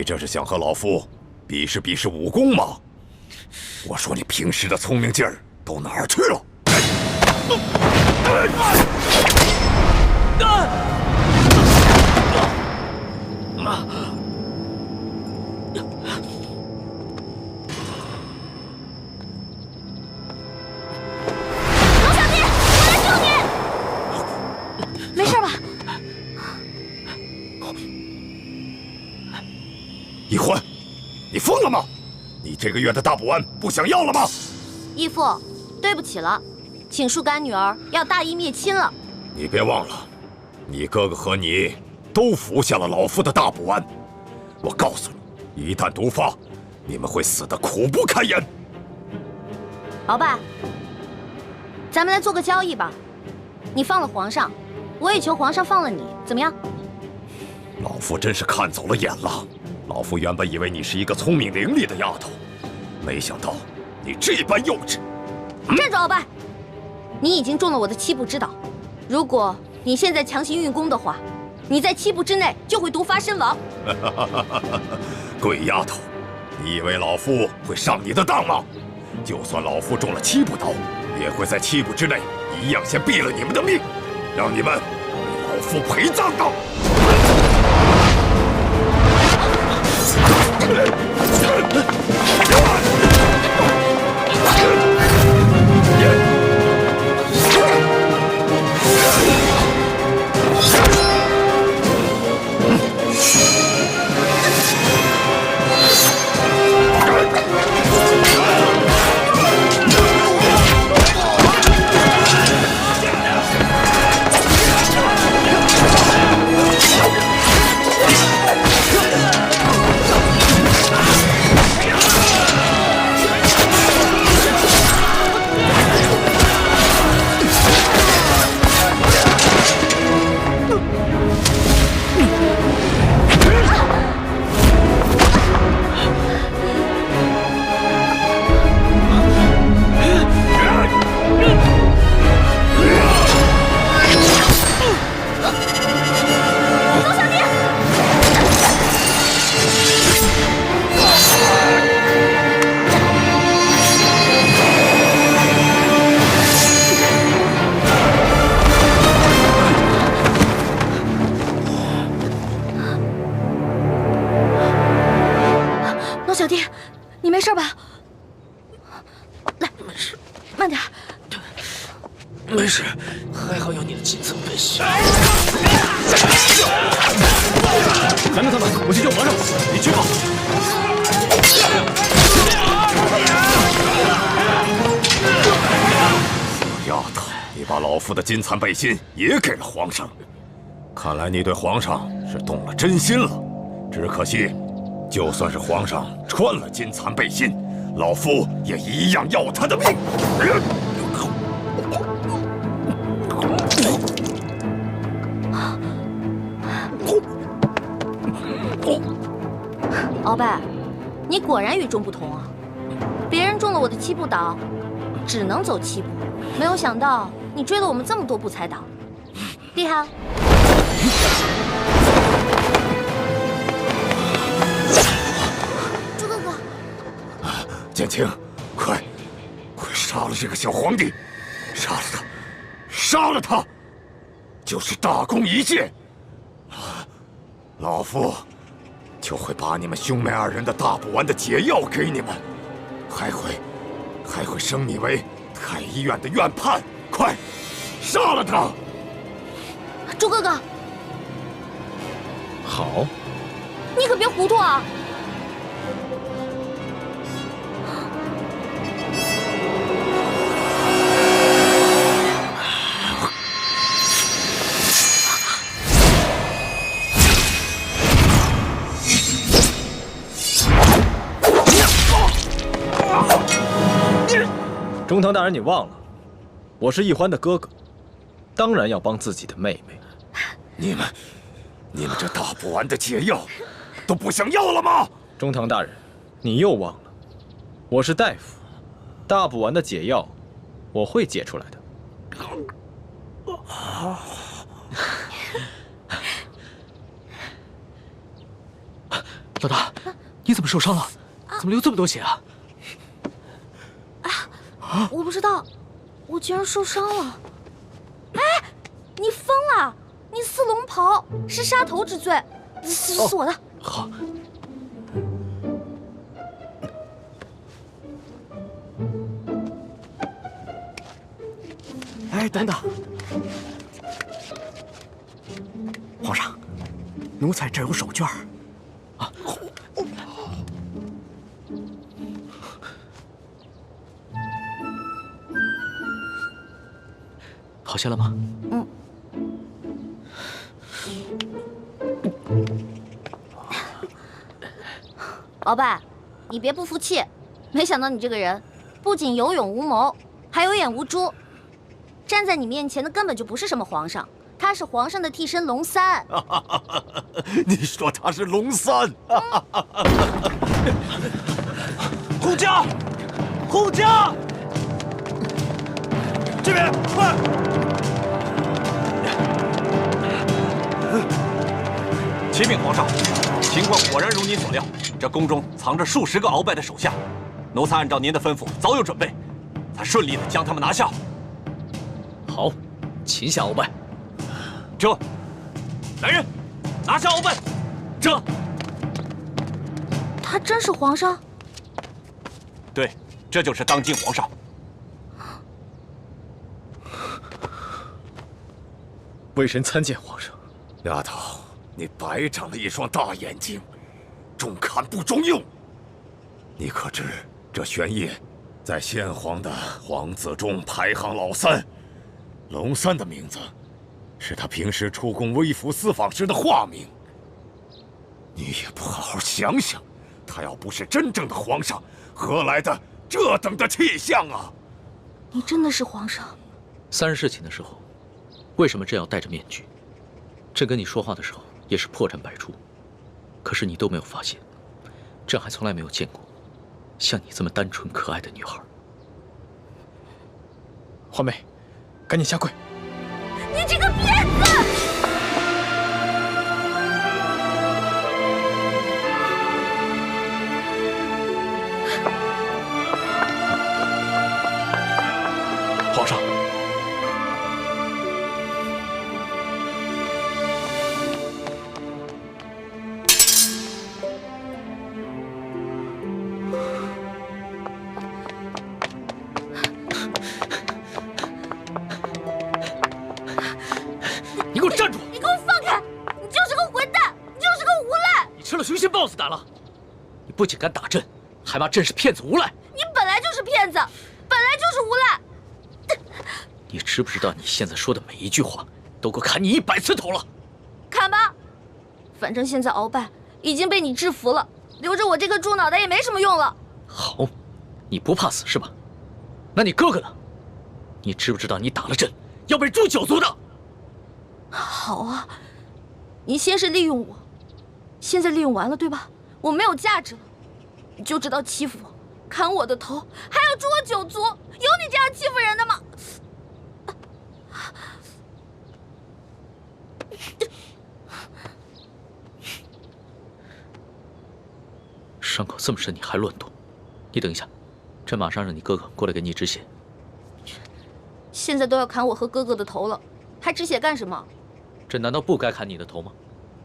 这是想和老夫比试比试武功吗？我说你平时的聪明劲儿都哪儿去了？龙小弟，我来救你！没事吧？易欢，你疯了吗？你这个月的大补丸不想要了吗？义父，对不起了，请树干女儿要大义灭亲了。你别忘了，你哥哥和你都服下了老夫的大补丸。我告诉你，一旦毒发，你们会死得苦不堪言。鳌拜，咱们来做个交易吧，你放了皇上，我也求皇上放了你，怎么样？老夫真是看走了眼了。老夫原本以为你是一个聪明伶俐的丫头，没想到你这般幼稚。站住，鳌拜！你已经中了我的7步之道，如果你现在强行运功的话，你在7步之内就会毒发身亡。鬼丫头，你以为老夫会上你的当吗？就算老夫中了7步刀，也会在7步之内一样先毙了你们的命，让你们为老夫陪葬的。小弟，你没事吧？来，没事，慢点。没事，还好有你的金层背心。咱们我去救皇上，你去吧。小丫头，你把老夫的金蚕背心也给了皇上，看来你对皇上是动了真心了。只可惜，就算是皇上穿了金蚕背心，老夫也一样要他的命。鳌拜，你果然与众不同啊！别人中了我的7步倒，只能走7步，没有想到你追了我们这么多步才倒，厉害啊！朱哥哥，剑青，快杀了这个小皇帝，杀了他，杀了他，就是大功一件，老夫就会把你们兄妹2人的大补丸的解药给你们，还会升你为太医院的院判。快，杀了他！朱哥哥，好，你可别糊涂啊！中堂大人，你忘了，我是易欢的哥哥，当然要帮自己的妹妹。你们这大补丸的解药都不想要了吗？中堂大人，你又忘了，我是大夫，大补丸的解药我会解出来的。老大，你怎么受伤了？怎么流这么多血啊？我不知道，我竟然受伤了。哎，你疯了！你撕龙袍是杀头之罪，是我的。好。哎，等等，皇上，奴才这有手绢儿。啊，好些了吗？嗯。鳌拜，你别不服气，没想到你这个人不仅有勇无谋，还有眼无珠。站在你面前的根本就不是什么皇上，他是皇上的替身龙三。你说他是龙三？护驾，护驾，这边快！启禀皇上，情况果然如您所料，这宫中藏着数十个鳌拜的手下，奴才按照您的吩咐早有准备，才顺利的将他们拿下。好，擒下鳌拜。这，来人，拿下鳌拜。这，他真是皇上？对，这就是当今皇上。微臣参见皇上。丫头，你白长了一双大眼睛，中看不中用。你可知这玄烨在先皇的皇子中排行老3？龙三的名字，是他平时出宫微服私访时的化名。你也不好好想想，他要不是真正的皇上，何来的这等的气象啊？你真的是皇上？3日侍寝的时候，为什么朕要戴着面具？朕跟你说话的时候也是破绽百出，可是你都没有发现。朕还从来没有见过像你这么单纯可爱的女孩。皇妹，赶紧下跪！你这个骗子！皇上，你给我站住！你给我放开！你就是个混蛋，你就是个无赖！你吃了雄心豹子胆了！你不仅敢打朕，还骂朕是骗子无赖！你本来就是骗子，本来就是无赖！你知不知道你现在说的每一句话都够砍你100次头了？砍吧，反正现在鳌拜已经被你制服了，留着我这个猪脑袋也没什么用了。好，你不怕死是吧？那你哥哥呢？你知不知道你打了朕要被诛9族的？好啊，你先是利用我，现在利用完了对吧？我没有价值了，你就知道欺负我，砍我的头，还要诛我9族，有你这样欺负人的吗？伤口这么深你还乱动？你等一下，朕马上让你哥哥过来给你止血。现在都要砍我和哥哥的头了，还止血干什么？朕难道不该砍你的头吗？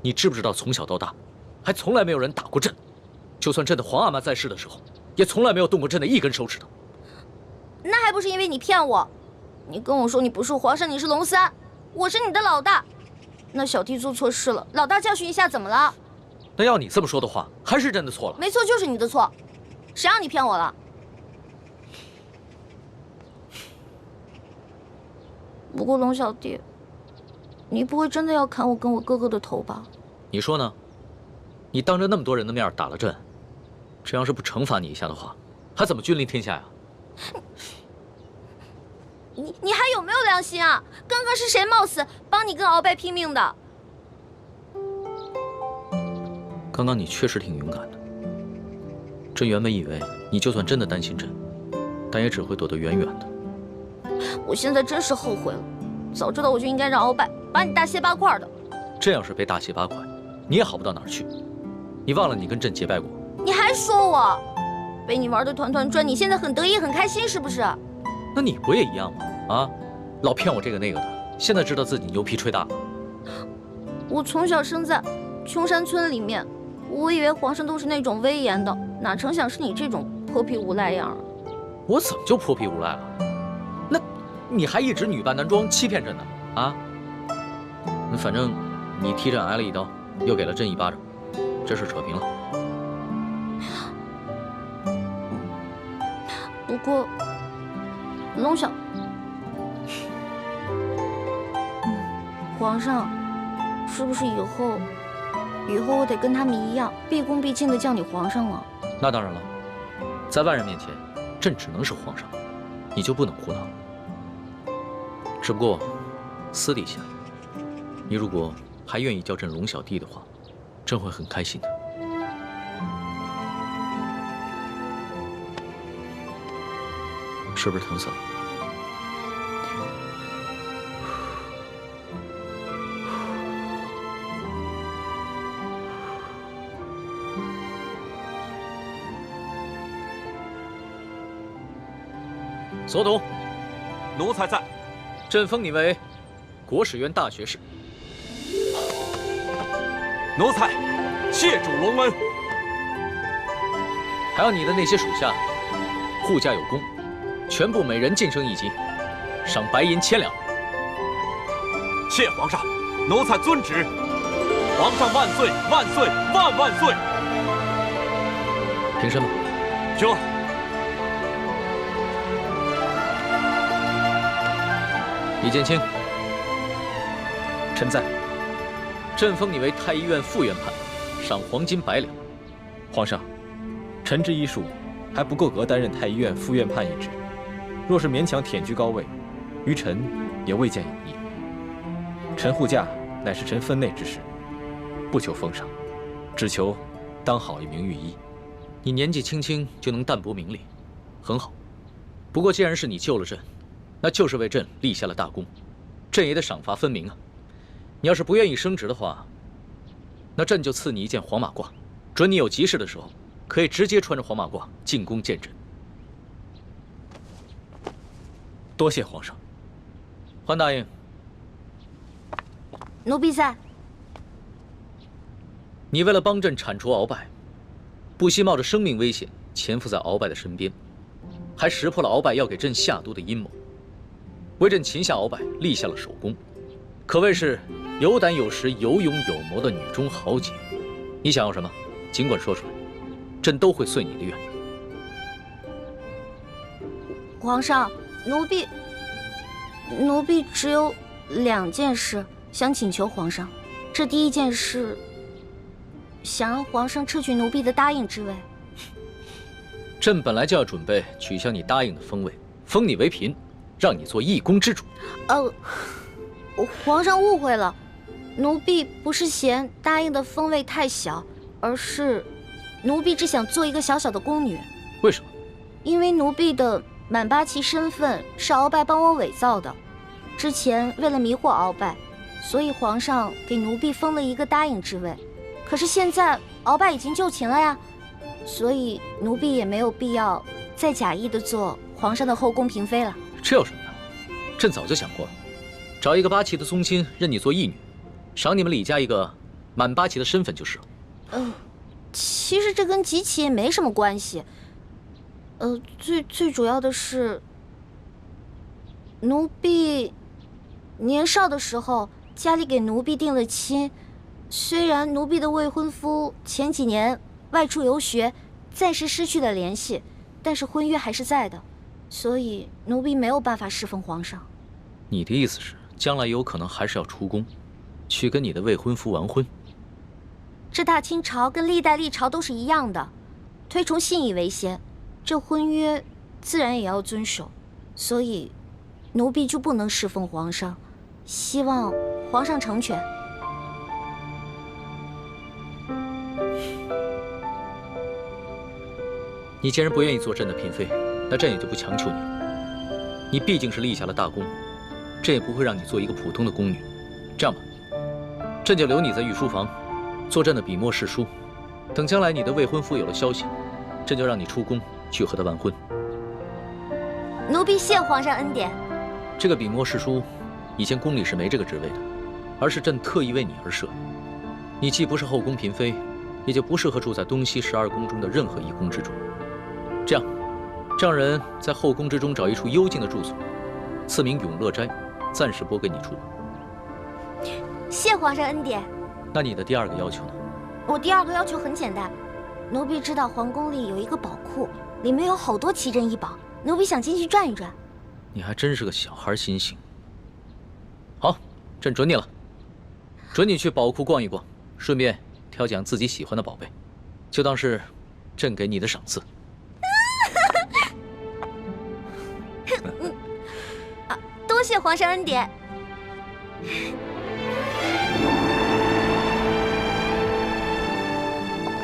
你知不知道从小到大，还从来没有人打过朕，就算朕的皇阿玛在世的时候，也从来没有动过朕的一根手指头。那还不是因为你骗我？你跟我说你不是皇上，你是龙三，我是你的老大。那小弟做错事了，老大教训一下怎么了？那要你这么说的话，还是朕的错了。没错，就是你的错，谁让你骗我了？不过龙小弟，你不会真的要砍我跟我哥哥的头吧？你说呢？你当着那么多人的面打了朕，朕要是不惩罚你一下的话，还怎么君临天下呀？你还有没有良心啊？刚刚是谁冒死帮你跟鳌拜拼命的？刚刚你确实挺勇敢的。朕原本以为你就算真的担心朕，但也只会躲得远远的。我现在真是后悔了，早知道我就应该让鳌拜把你大卸8块的。朕要是被大卸8块，你也好不到哪儿去。你忘了你跟朕结拜过？你还说我被你玩的团团转，你现在很得意很开心是不是？那你不也一样吗？啊，老骗我这个那个的，现在知道自己牛皮吹大了。我从小生在穷山村里面，我以为皇上都是那种威严的，哪成想是你这种泼皮无赖样。我怎么就泼皮无赖了？那你还一直女扮男装欺骗朕呢？啊？那反正你踢朕挨了一刀，又给了朕一巴掌，这事扯平了。不过，龙小，皇上，是不是以后我得跟他们一样，毕恭毕敬的叫你皇上了？那当然了，在外人面前，朕只能是皇上，你就不能胡闹。只不过，私底下，你如果还愿意叫朕龙小弟的话，朕会很开心的。是不是疼死了？所董，奴才在。朕封你为国史院大学士。奴才谢主隆恩。还有你的那些属下，护驾有功，全部每人晋升1级，赏白银1000两。谢皇上，奴才遵旨。皇上万岁万岁万万岁！平身吧。这。李建清，臣在。朕封你为太医院副院判，赏黄金100两。皇上，臣之医术还不够格担任太医院副院判一职，若是勉强忝居高位，于臣也未见有益。臣护驾乃是臣分内之事，不求封赏，只求当好一名御医。你年纪轻轻就能淡泊名利，很好。不过既然是你救了朕，那就是为朕立下了大功，朕也得赏罚分明啊。你要是不愿意升职的话，那朕就赐你一件黄马褂，准你有急事的时候，可以直接穿着黄马褂进宫见朕。多谢皇上。桓答应。奴婢在。你为了帮朕铲除鳌拜，不惜冒着生命危险潜伏在鳌拜的身边，还识破了鳌拜要给朕下毒的阴谋，为朕擒下鳌拜立下了首功，可谓是有胆有识、有勇有谋的女中豪杰。你想要什么，尽管说出来，朕都会遂你的愿。皇上，奴婢只有2件事想请求皇上。这第一件事，想让皇上撤去奴婢的答应之位。朕本来就要准备取消你答应的封位，封你为嫔，让你做一宫之主。皇上误会了，奴婢不是嫌答应的封位太小，而是奴婢只想做一个小小的宫女。为什么？因为奴婢的满八旗身份是鳌拜帮我伪造的，之前为了迷惑鳌拜，所以皇上给奴婢封了一个答应之位。可是现在鳌拜已经就擒了呀，所以奴婢也没有必要再假意的做皇上的后宫嫔妃了。这有什么的？朕早就想过了，找一个八旗的宗亲认你做义女，赏你们李家一个满八旗的身份就是了。其实这跟吉起也没什么关系。最主要的是，奴婢年少的时候家里给奴婢定了亲，虽然奴婢的未婚夫前几年外出游学，暂时失去了联系，但是婚约还是在的，所以奴婢没有办法侍奉皇上。你的意思是，将来有可能还是要出宫，去跟你的未婚夫完婚？这大清朝跟历代历朝都是一样的，推崇信义为先，这婚约自然也要遵守，所以奴婢就不能侍奉皇上，希望皇上成全。你既然不愿意做朕的嫔妃，那朕也就不强求你了。你毕竟是立下了大功，朕也不会让你做一个普通的宫女。这样吧，朕就留你在御书房，做朕的笔墨侍书，等将来你的未婚夫有了消息，朕就让你出宫去和他完婚。奴婢谢皇上恩典。这个笔墨侍书，以前宫里是没这个职位的，而是朕特意为你而设。你既不是后宫嫔妃，也就不适合住在东西12宫中的任何一宫之中。这样，让人在后宫之中找一处幽静的住所，赐名永乐斋，暂时拨给你住。谢皇上恩典。那你的第2个要求呢？我第2个要求很简单，奴婢知道皇宫里有一个宝库，里面有好多奇珍异宝，奴婢想进去转一转。你还真是个小孩心性。好，朕准你了，准你去宝库逛一逛，顺便挑拣自己喜欢的宝贝，就当是朕给你的赏赐。多谢皇上恩典。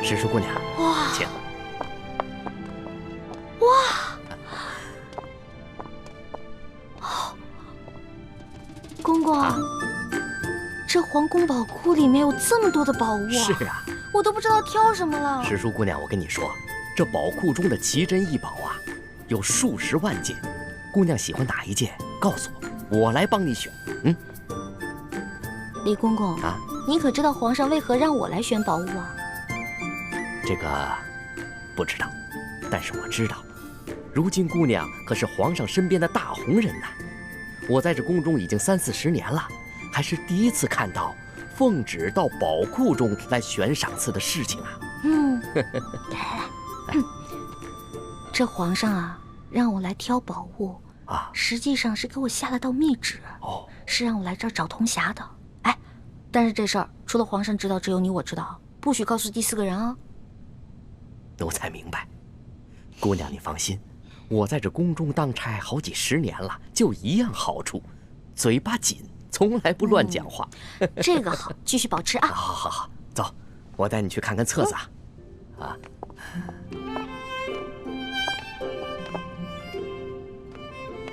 石叔姑娘，哇，请。公公，这皇宫宝库里面有这么多的宝物啊！是啊，我都不知道挑什么了。石叔姑娘，我跟你说，这宝库中的奇珍异宝啊，有数十万件。姑娘喜欢哪一件，告诉我，我来帮你选。李公公啊，你可知道皇上为何让我来选宝物啊？这个不知道，但是我知道，如今姑娘可是皇上身边的大红人呐。我在这宫中已经30、40年了，还是第一次看到奉旨到宝库中来选赏赐的事情啊。来，这皇上啊，让我来挑宝物啊，实际上是给我下了道密旨，是让我来这儿找铜匣的。哎，但是这事儿除了皇上知道，只有你我知道，不许告诉第4个人啊。奴才明白，姑娘你放心。我在这宫中当差好几10年了，就一样好处，嘴巴紧，从来不乱讲话。这个好，继续保持啊！好，走，我带你去看看册子啊。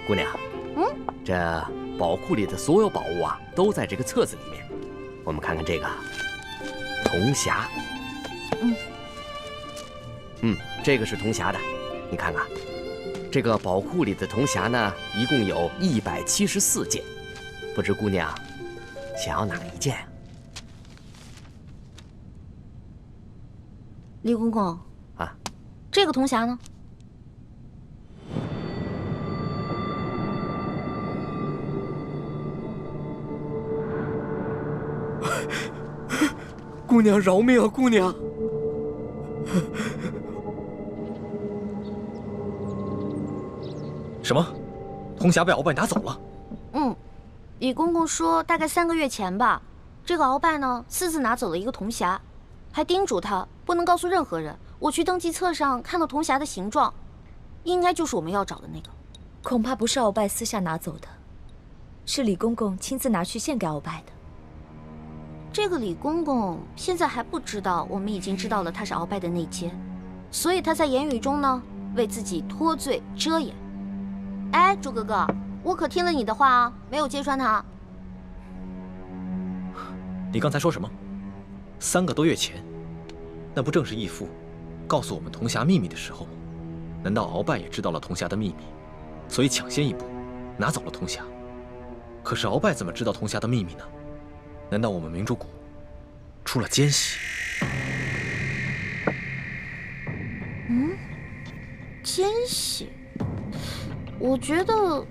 姑娘，这宝库里的所有宝物啊，都在这个册子里面。我们看看这个铜匣，这个是铜匣的，你看看。这个宝库里的铜匣呢，一共有174件，不知姑娘想要哪一件啊？李公公啊，这个铜匣呢？姑娘饶命啊，姑娘！什么？铜匣被鳌拜拿走了？李公公说大概3个月前吧，这个鳌拜呢私自拿走了一个铜匣，还叮嘱他不能告诉任何人。我去登记册上看到铜匣的形状，应该就是我们要找的那个。恐怕不是鳌拜私下拿走的，是李公公亲自拿去献给鳌拜的。这个李公公现在还不知道，我们已经知道了他是鳌拜的内奸，所以他在言语中呢为自己脱罪遮掩。哎，朱哥哥，我可听了你的话啊，没有揭穿他。你刚才说什么？3个多月前，那不正是义父告诉我们铜匣秘密的时候吗？难道鳌拜也知道了铜匣的秘密，所以抢先一步拿走了铜匣？可是鳌拜怎么知道铜匣的秘密呢？难道我们明珠谷出了奸细？奸细？我觉得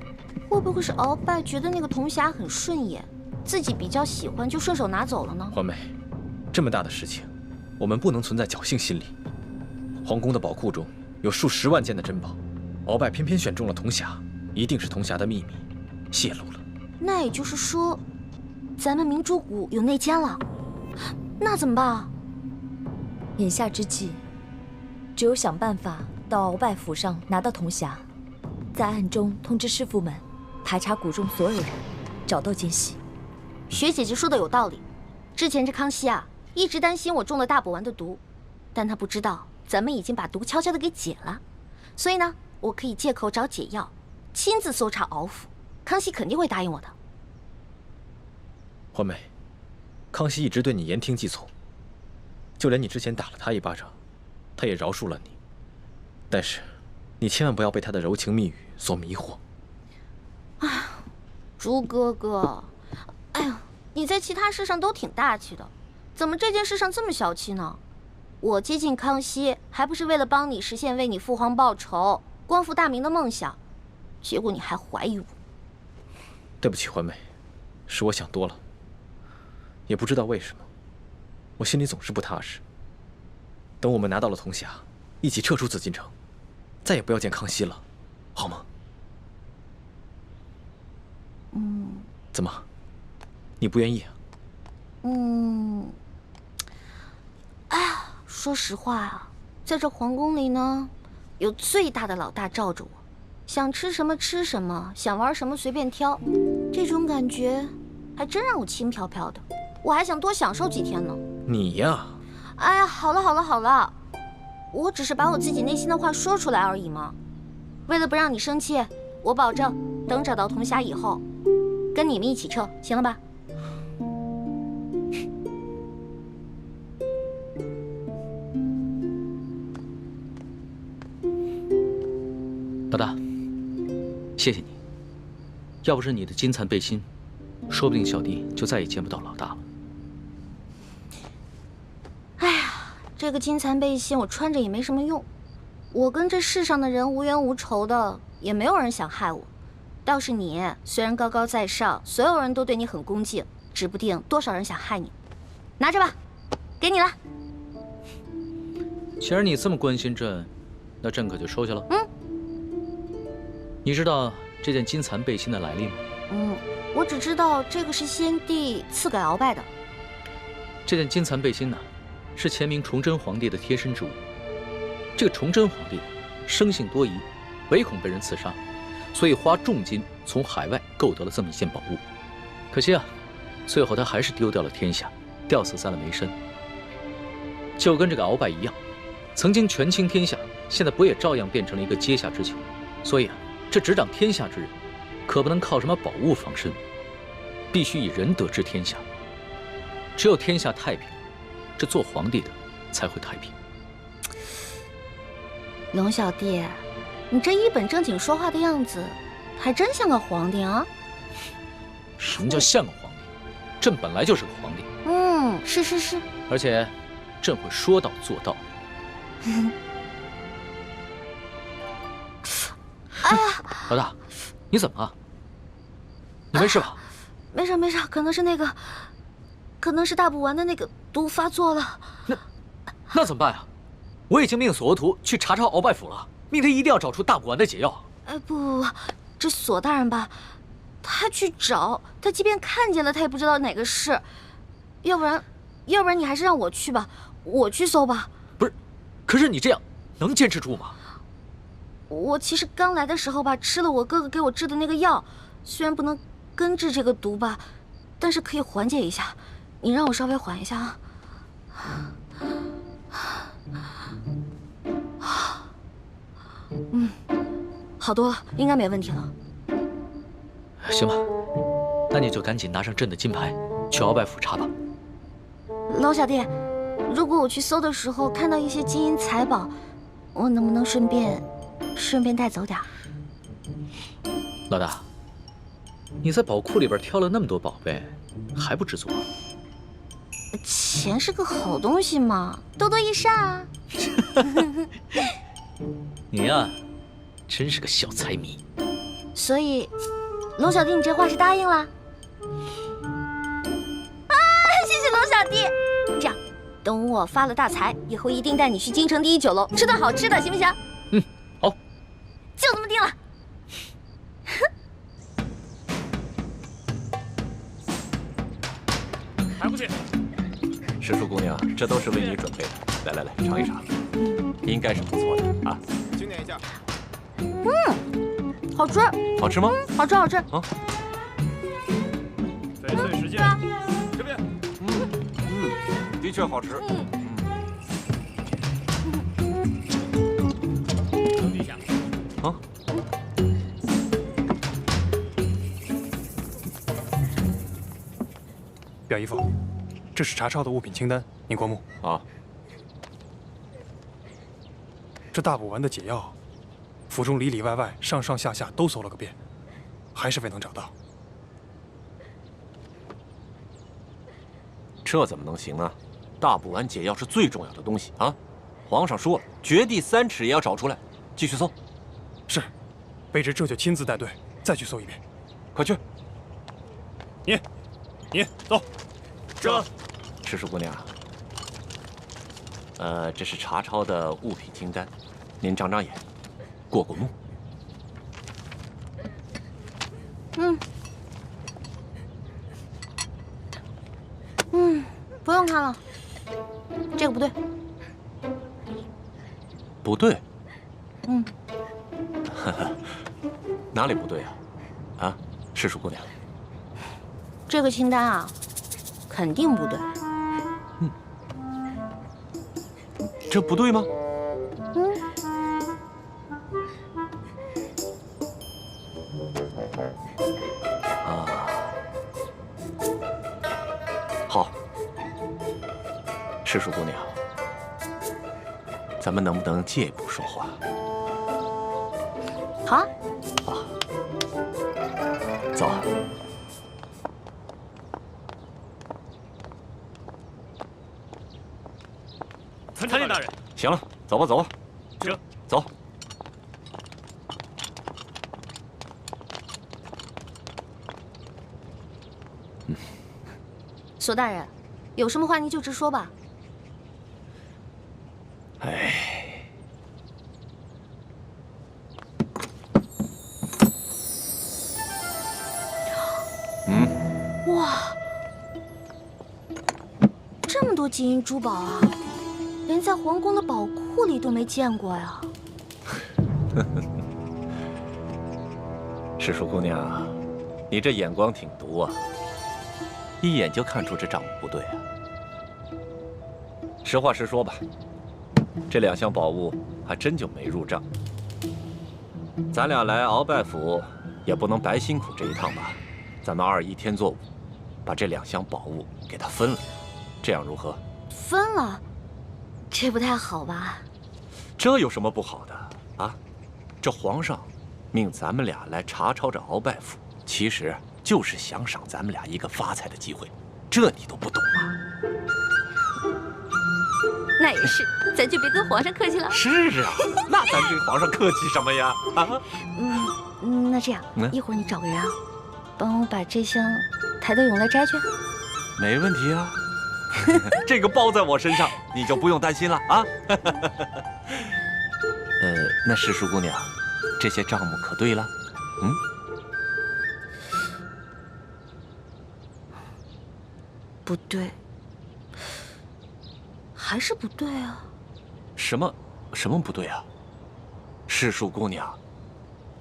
会不会是鳌拜觉得那个铜匣很顺眼，自己比较喜欢，就顺手拿走了呢？环美，这么大的事情，我们不能存在侥幸心理。皇宫的宝库中有数10万件的珍宝，鳌拜偏偏选中了铜匣，一定是铜匣的秘密泄露了。那也就是说，咱们明珠谷有内奸了，那怎么办啊？眼下之计，只有想办法到鳌拜府上拿到铜匣，在暗中通知师傅们排查谷中所有人，找到奸细。学姐姐说的有道理，之前这康熙啊，一直担心我中了大补丸的毒，但他不知道咱们已经把毒悄悄的给解了，所以呢，我可以借口找解药，亲自搜查鳌府，康熙肯定会答应我的。环美，康熙一直对你言听计从，就连你之前打了他一巴掌，他也饶恕了你。但是，你千万不要被他的柔情蜜语所迷惑。哎，朱哥哥，哎呦，你在其他事上都挺大气的，怎么这件事上这么小气呢？我接近康熙，还不是为了帮你实现为你父皇报仇、光复大明的梦想，结果你还怀疑我。对不起，环美，是我想多了。也不知道为什么，我心里总是不踏实。等我们拿到了铜匣，一起撤出紫禁城，再也不要见康熙了，好吗？怎么，你不愿意啊？哎呀，说实话啊，在这皇宫里呢，有最大的老大罩着我，想吃什么吃什么，想玩什么随便挑，这种感觉还真让我轻飘飘的。我还想多享受几天呢。你呀，哎呀，好了，我只是把我自己内心的话说出来而已嘛。为了不让你生气，我保证等找到铜匣以后，跟你们一起撤，行了吧？老大，谢谢你。要不是你的金蚕背心，说不定小弟就再也见不到老大了。哎呀，这个金蚕背心我穿着也没什么用。我跟这世上的人无冤无仇的，也没有人想害我。倒是你，虽然高高在上，所有人都对你很恭敬，指不定多少人想害你。拿着吧，给你了。既然你这么关心朕，那朕可就收下了。你知道这件金蚕背心的来历吗？我只知道这个是先帝赐给鳌拜的。这件金蚕背心呢，是前明崇祯皇帝的贴身之物。这个崇祯皇帝生性多疑，唯恐被人刺杀，所以花重金从海外购得了这么一件宝物。可惜啊，最后他还是丢掉了天下，吊死在了梅山。就跟这个鳌拜一样，曾经权倾天下，现在不也照样变成了一个阶下之囚？所以啊，这执掌天下之人，可不能靠什么宝物防身，必须以仁德治天下。只有天下太平，这做皇帝的才会太平。龙小弟，你这一本正经说话的样子，还真像个皇帝啊！什么叫像个皇帝？朕本来就是个皇帝。是，而且，朕会说到做到。哎呀，老大，你怎么了？你没事吧？没事，可能是大补丸的那个毒发作了。那怎么办呀？我已经命索额图去查抄鳌拜府了，命他一定要找出大补丸的解药。不，这索大人吧，他去找，他即便看见了，他也不知道哪个是。要不然你还是让我去吧，我去搜吧。不是，可是你这样能坚持住吗？我其实刚来的时候吧，吃了我哥哥给我制的那个药，虽然不能根治这个毒吧，但是可以缓解一下。你让我稍微缓一下啊。好多了，应该没问题了。行吧，那你就赶紧拿上朕的金牌，去鳌拜府查吧。老小弟，如果我去搜的时候看到一些金银财宝，我能不能顺便带走点？老大，你在宝库里边挑了那么多宝贝，还不知足？钱是个好东西嘛，多多益善啊。你呀，真是个小财迷。所以，龙小弟，你这话是答应了？谢谢龙小弟。这样，等我发了大财以后，一定带你去京城第一酒楼吃顿好吃的，行不行？好，就这么定了。还不去？石树姑娘，这都是为你准备的。来，尝一尝，应该是不错的啊。经典一下。好吃。好吃吗？好吃。啊。翡翠时间，这边。的确好吃。等一下。啊。表姨夫，这是查抄的物品清单，您过目。啊，这大补丸的解药，府中里里外外、上上下下都搜了个遍，还是未能找到。这怎么能行呢？大补丸解药是最重要的东西啊！皇上说了，掘地3尺也要找出来。继续搜。是，卑职这就亲自带队再去搜一遍。快去。你走。这，赤树姑娘。这是查抄的物品清单，您长长眼，过过目。不用看了，这个不对。不对。嗯。哪里不对啊？啊，赤树姑娘。这个清单啊，肯定不对。这不对吗？好，赤树姑娘，咱们能不能借一步说话？好啊。走。参见大人。行了，走吧，走吧。行，走。索大人，有什么话您就直说吧。哎，哇，这么多金银珠宝啊，连在皇宫的宝库里都没见过呀。赤树姑娘，你这眼光挺毒啊，一眼就看出这账目不对啊。实话实说吧，这2箱宝物还真就没入账。咱俩来鳌拜府也不能白辛苦这一趟吧？咱们2:1天作5，把这2箱宝物给他分了，这样如何？分了，这不太好吧？这有什么不好的啊？这皇上命咱们俩来查抄这鳌拜府，其实就是想赏咱们俩一个发财的机会，这你都不懂吗？那也是，咱就别跟皇上客气了。是啊，那咱跟皇上客气什么呀？啊？那这样，一会儿你找个人啊，帮我把这箱抬到永乐斋去。没问题啊，这个包在我身上，你就不用担心了啊。那石叔姑娘，这些账目可对了？不对，还是不对啊。什么不对啊？石叔姑娘，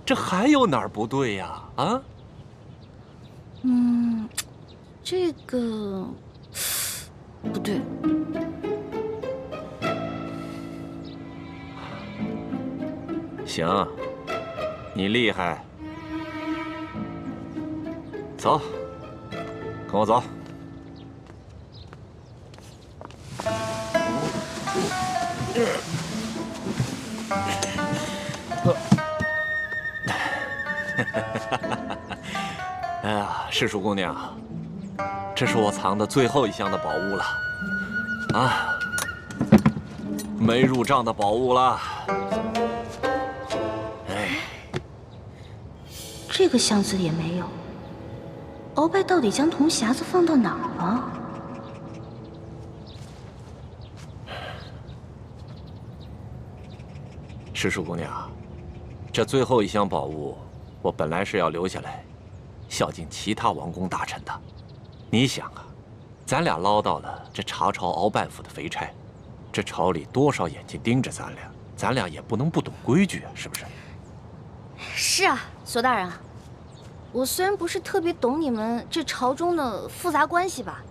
这还有哪儿不对呀？啊？这个不对。行，你厉害。走，跟我走。哎呀，世叔姑娘，这是我藏的最后一箱的宝物了，啊，没入账的宝物了。哎，这个箱子里也没有。鳌拜到底将铜匣子放到哪儿了？世叔姑娘，这最后一箱宝物，我本来是要留下来，孝敬其他王公大臣的。你想啊，咱俩捞到了这查抄鳌拜府的肥差，这朝里多少眼睛盯着咱俩也不能不懂规矩啊，是不是？是啊，索大人，我虽然不是特别懂你们这朝中的复杂关系吧，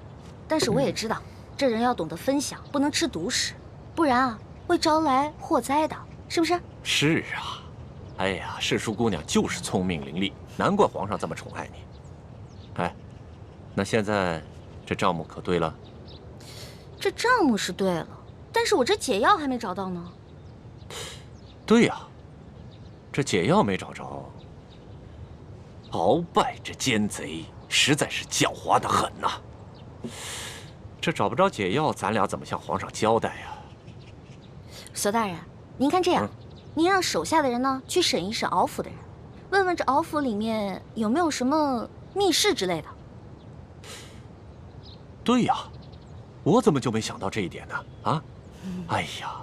但是我也知道，这人要懂得分享，不能吃独食，不然啊会招来祸灾的，是不是？是啊，哎呀，世叔姑娘就是聪明伶俐，难怪皇上这么宠爱你。哎，那现在这账目可对了？这账目是对了，但是我这解药还没找到呢。对呀，这解药没找着。鳌拜这奸贼实在是狡猾得很呐。这找不着解药，咱俩怎么向皇上交代呀？索大人，您看这样，您让手下的人呢去审一审敖府的人，问问这敖府里面有没有什么密室之类的。对呀，我怎么就没想到这一点呢？啊，哎呀，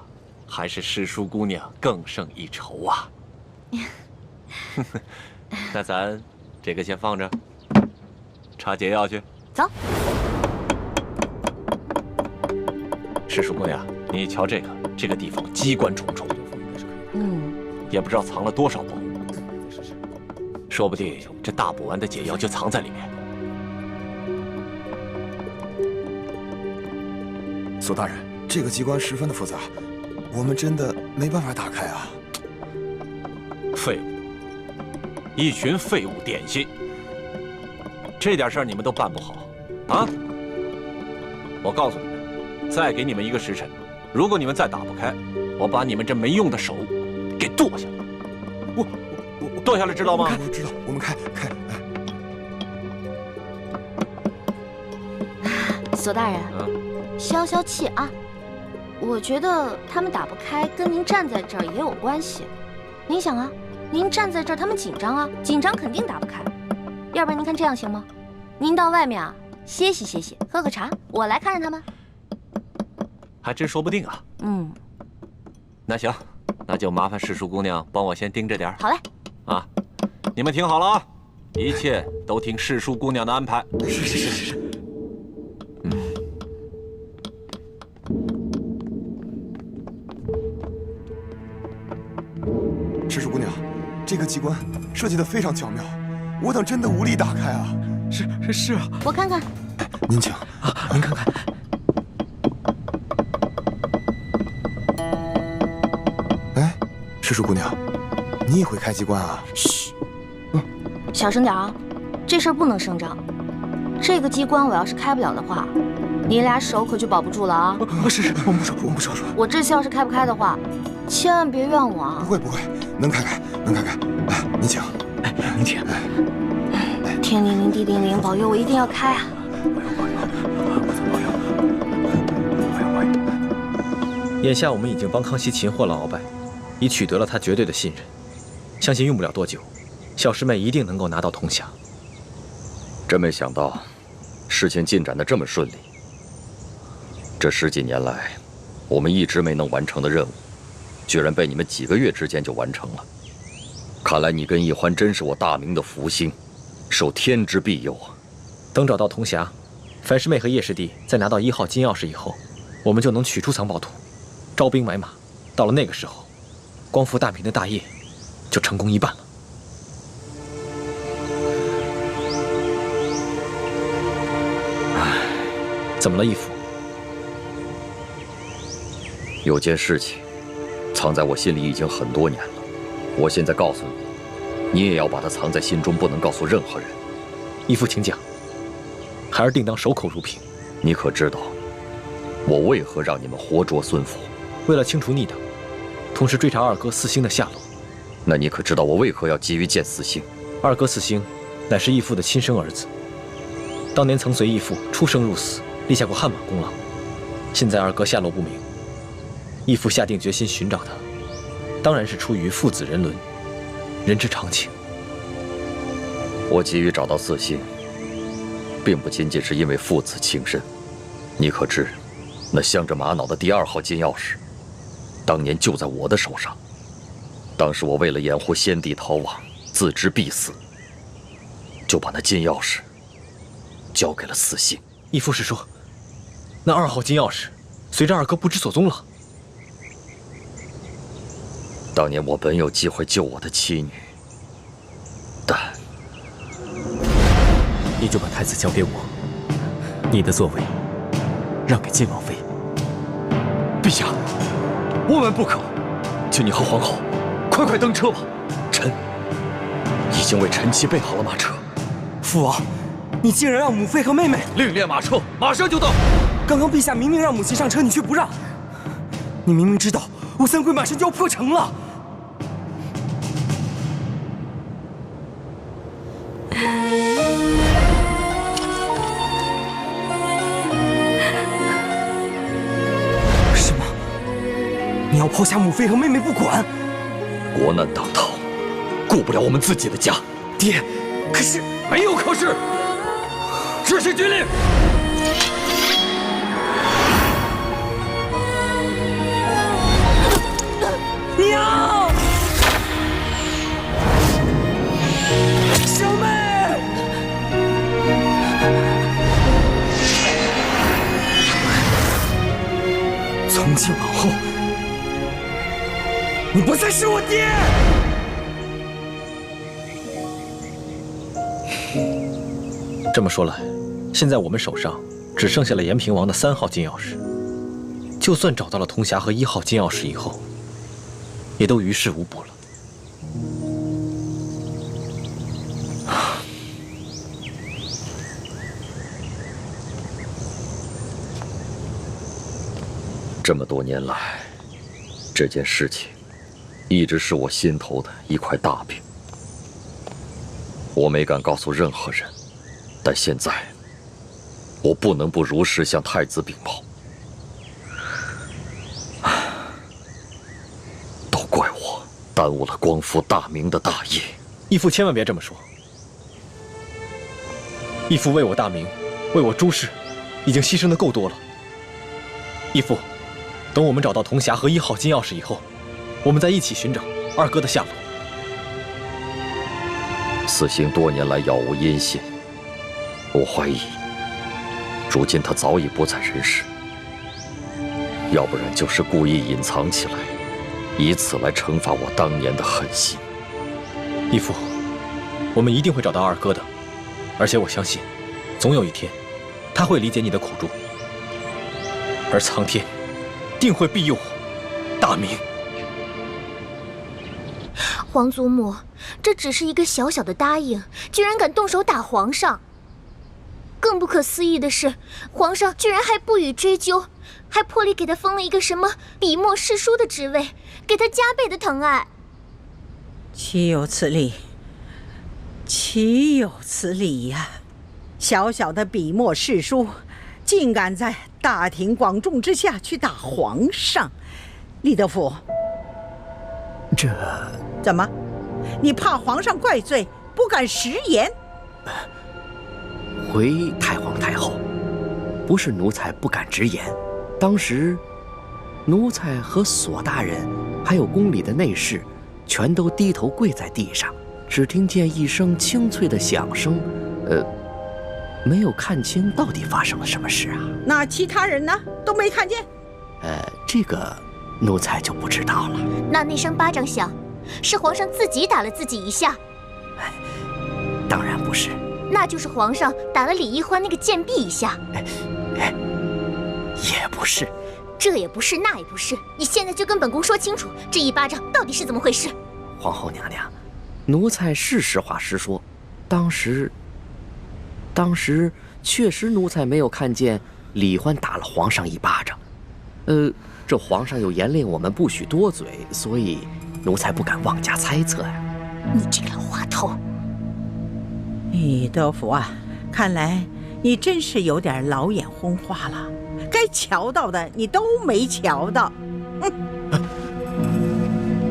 还是诗书姑娘更胜一筹啊！那咱这个先放着，查解药去。走。诗书姑娘，你瞧这个地方机关重重，也不知道藏了多少宝物，说不定这大补丸的解药就藏在里面。索大人，这个机关十分的复杂，我们真的没办法打开啊！废物，一群废物点心，这点事儿你们都办不好啊！我告诉你们，再给你们1个时辰，如果你们再打不开，我把你们这没用的手给剁下来。我剁下来知道吗？知道，我们开。索大人，消消气啊！我觉得他们打不开，跟您站在这儿也有关系。您想啊，您站在这儿，他们紧张啊，紧张肯定打不开。要不然您看这样行吗？您到外面啊歇息歇息，喝个茶，我来看着他们。还真说不定啊。那行，那就麻烦诗书姑娘帮我先盯着点。好嘞。啊，你们听好了啊，一切都听诗书姑娘的安排。是。诗书姑娘，这个机关设计得非常巧妙，我等真的无力打开啊！是啊，我看看。您请啊，您看看。哎，诗书姑娘，你也会开机关啊？嘘，小声点啊，这事儿不能声张。这个机关我要是开不了的话，你俩手可就保不住了啊！是，我们不说。我这次要是开不开的话，千万别怨我啊！不会，能开。哎，您请。哎，您请。天灵灵，地灵灵，保佑我一定要开啊！眼下我们已经帮康熙擒获了鳌拜，已取得了他绝对的信任，相信用不了多久，小师妹一定能够拿到铜匣。真没想到，事情进展得这么顺利。这10几年来，我们一直没能完成的任务，居然被你们几个月之间就完成了。看来你跟易欢真是我大明的福星，受天之庇佑啊！等找到铜匣，樊师妹和叶师弟再拿到1号金钥匙以后，我们就能取出藏宝图，招兵买马。到了那个时候，光复大明的大业就成功一半了。怎么了，义父？有件事情藏在我心里已经很多年了，我现在告诉你，你也要把它藏在心中，不能告诉任何人。义父，请讲。孩儿定当守口如瓶。你可知道，我为何让你们活捉孙府？为了清除逆党，同时追查二哥四星的下落。那你可知道我为何要急于见四星？二哥四星乃是义父的亲生儿子，当年曾随义父出生入死，立下过汗马功劳。现在二哥下落不明，义父下定决心寻找他，当然是出于父子人伦，人之常情。我急于找到四星，并不仅仅是因为父子情深。你可知，那镶着玛瑙的第2号金钥匙，当年就在我的手上。当时我为了掩护先帝逃亡，自知必死，就把那金钥匙交给了四星。义父是说，那2号金钥匙随着二哥不知所踪了。当年我本有机会救我的妻女，但你就把太子交给我，你的座位让给晋王妃。陛下，万万不可！就你和皇后，快登车吧。臣已经为臣妻备好了马车。父王，你竟然让母妃和妹妹另列马车，马上就到。刚刚陛下明明让母亲上车，你却不让。你明明知道武三桂马上就要破城了。抛下母妃和妹妹不管。国难当头，顾不了我们自己的家。爹，可是没有可是，执行军令。娘，小妹。从今往后，你不再是我爹。这么说来，现在我们手上只剩下了延平王的3号金钥匙。就算找到了铜匣和1号金钥匙以后，也都于事无补了。这么多年来，这件事情一直是我心头的一块大饼。我没敢告诉任何人，但现在我不能不如实向太子禀报。都怪我耽误了光复大明的大业。义父千万别这么说。义父为我大明，为我朱氏，已经牺牲的够多了。义父，等我们找到铜匣和1号金钥匙以后，我们再一起寻找二哥的下落。死刑多年来杳无音信，我怀疑，如今他早已不在人世，要不然就是故意隐藏起来，以此来惩罚我当年的狠心。义父，我们一定会找到二哥的，而且我相信，总有一天，他会理解你的苦衷，而苍天定会庇佑我大明。皇祖母，这只是一个小小的答应，居然敢动手打皇上。更不可思议的是，皇上居然还不予追究，还破例给他封了一个什么笔墨侍书的职位，给他加倍的疼爱。岂有此理！岂有此理呀！小小的笔墨侍书，竟敢在大庭广众之下去打皇上！李德福，这怎么？你怕皇上怪罪，不敢食言？回太皇太后，不是奴才不敢直言，当时奴才和索大人还有宫里的内侍全都低头跪在地上，只听见一声清脆的响声，没有看清到底发生了什么事啊。那其他人呢？都没看见？这个奴才就不知道了。那声巴掌响，是皇上自己打了自己一下？当然不是。那就是皇上打了李易欢那个贱婢一下？也不是。这也不是，那也不是。你现在就跟本宫说清楚，这一巴掌到底是怎么回事？皇后娘娘，奴才是实话实说，当时确实奴才没有看见李欢打了皇上一巴掌。这皇上又严令我们不许多嘴，所以奴才不敢妄加猜测呀。你这个老滑头！李德福啊，看来你真是有点老眼昏花了，该瞧到的你都没瞧到。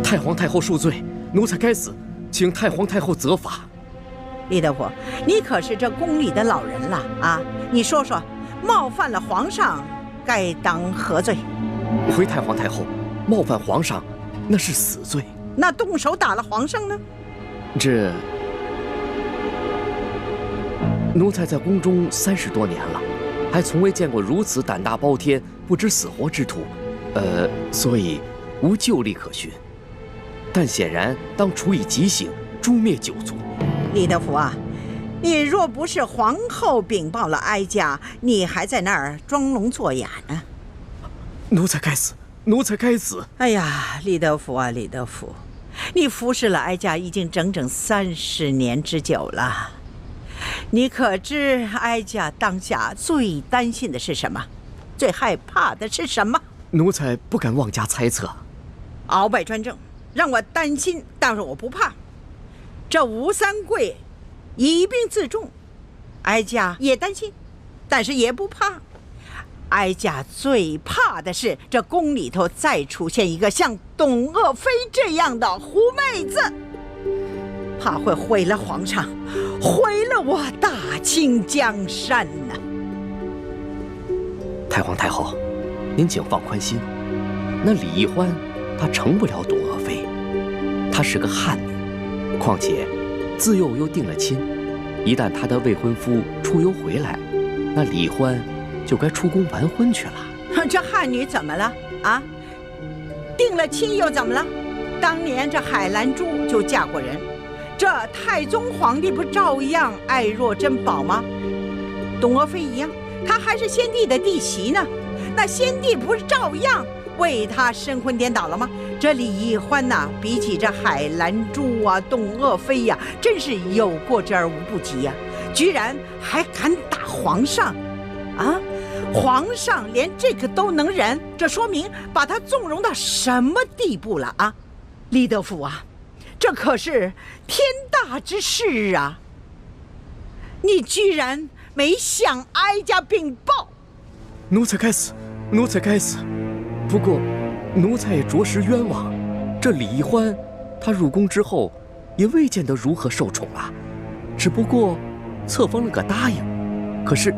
太皇太后恕罪，奴才该死，请太皇太后责罚。李德福，你可是这宫里的老人了啊！你说说，冒犯了皇上，该当何罪？回太皇太后，冒犯皇上，那是死罪。那动手打了皇上呢？这奴才在宫中30多年了，还从未见过如此胆大包天、不知死活之徒，所以无旧例可循。但显然当处以极刑，诛灭九族。李德福啊，你若不是皇后禀报了哀家，你还在那儿装聋作哑呢。奴才该死，奴才该死！哎呀，李德福啊，李德福，你服侍了哀家已经整整30年之久了。你可知哀家当下最担心的是什么？最害怕的是什么？奴才不敢妄加猜测。鳌拜专政，让我担心，但是我不怕。这吴三桂以兵自重，哀家也担心，但是也不怕。哀家最怕的是这宫里头再出现一个像董鄂妃这样的狐妹子，怕会毁了皇上，毁了我大清江山呐！太皇太后，您请放宽心，那李易欢她成不了董鄂妃，她是个汉女，况且自幼又定了亲，一旦她的未婚夫出游回来，那李欢就该出宫完婚去了。这汉女怎么了啊？定了亲又怎么了？当年这海兰珠就嫁过人，这太宗皇帝不照样爱若珍宝吗？董鄂妃一样，她还是先帝的弟媳呢，那先帝不是照样为她神魂颠倒了吗？这李易欢呐，比起这海兰珠啊、董鄂妃呀，真是有过之而无不及呀！居然还敢打皇上！啊，皇上连这个都能忍，这说明把他纵容到什么地步了啊！李德福啊，这可是天大之事啊！你居然没向哀家禀报！奴才该死，奴才该死。不过，奴才也着实冤枉。这李易欢，他入宫之后，也未见得如何受宠啊，只不过册封了个答应。可是，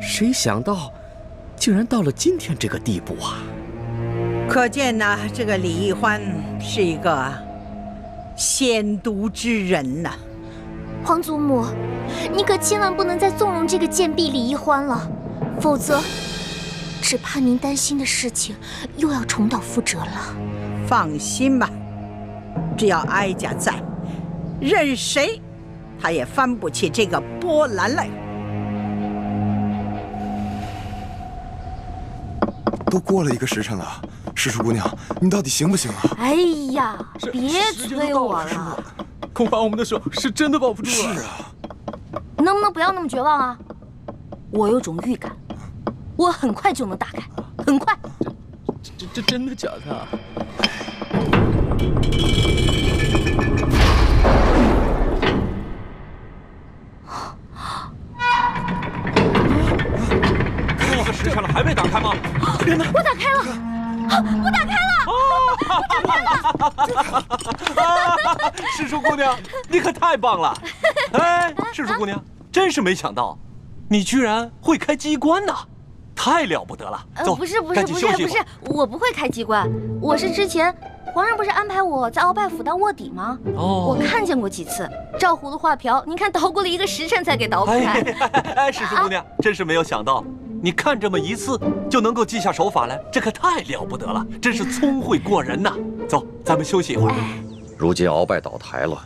谁想到，竟然到了今天这个地步啊！可见呐，这个李易欢是一个险毒之人呐。皇祖母，你可千万不能再纵容这个贱婢李易欢了，否则，只怕您担心的事情又要重蹈覆辙了。放心吧，只要哀家在，任谁，他也翻不起这个波澜来。都过了1个时辰了，诗书姑娘，你到底行不行啊？哎呀，别催我了，恐怕我们的手是真的保不住了。是啊，能不能不要那么绝望啊？我有种预感，我很快就能打开，很快。这真的假的啊？这个时辰了还没打开吗？天哪！我打开了，我打开了！我打开了！诗书姑娘，你可太棒了！哎，诗书姑娘，真是没想到，你居然会开机关呢，太了不得了！走，不是，我不会开机关，我是之前皇上不是安排我在鳌拜府当卧底吗？我看见过几次，照葫芦画瓢，您看捣鼓了1个时辰才给捣鼓开。哎，诗书姑娘，真是没有想到。你看这么一次就能够记下手法来，这可太了不得了，真是聪慧过人呐！走，咱们休息一会儿。如今鳌拜倒台了，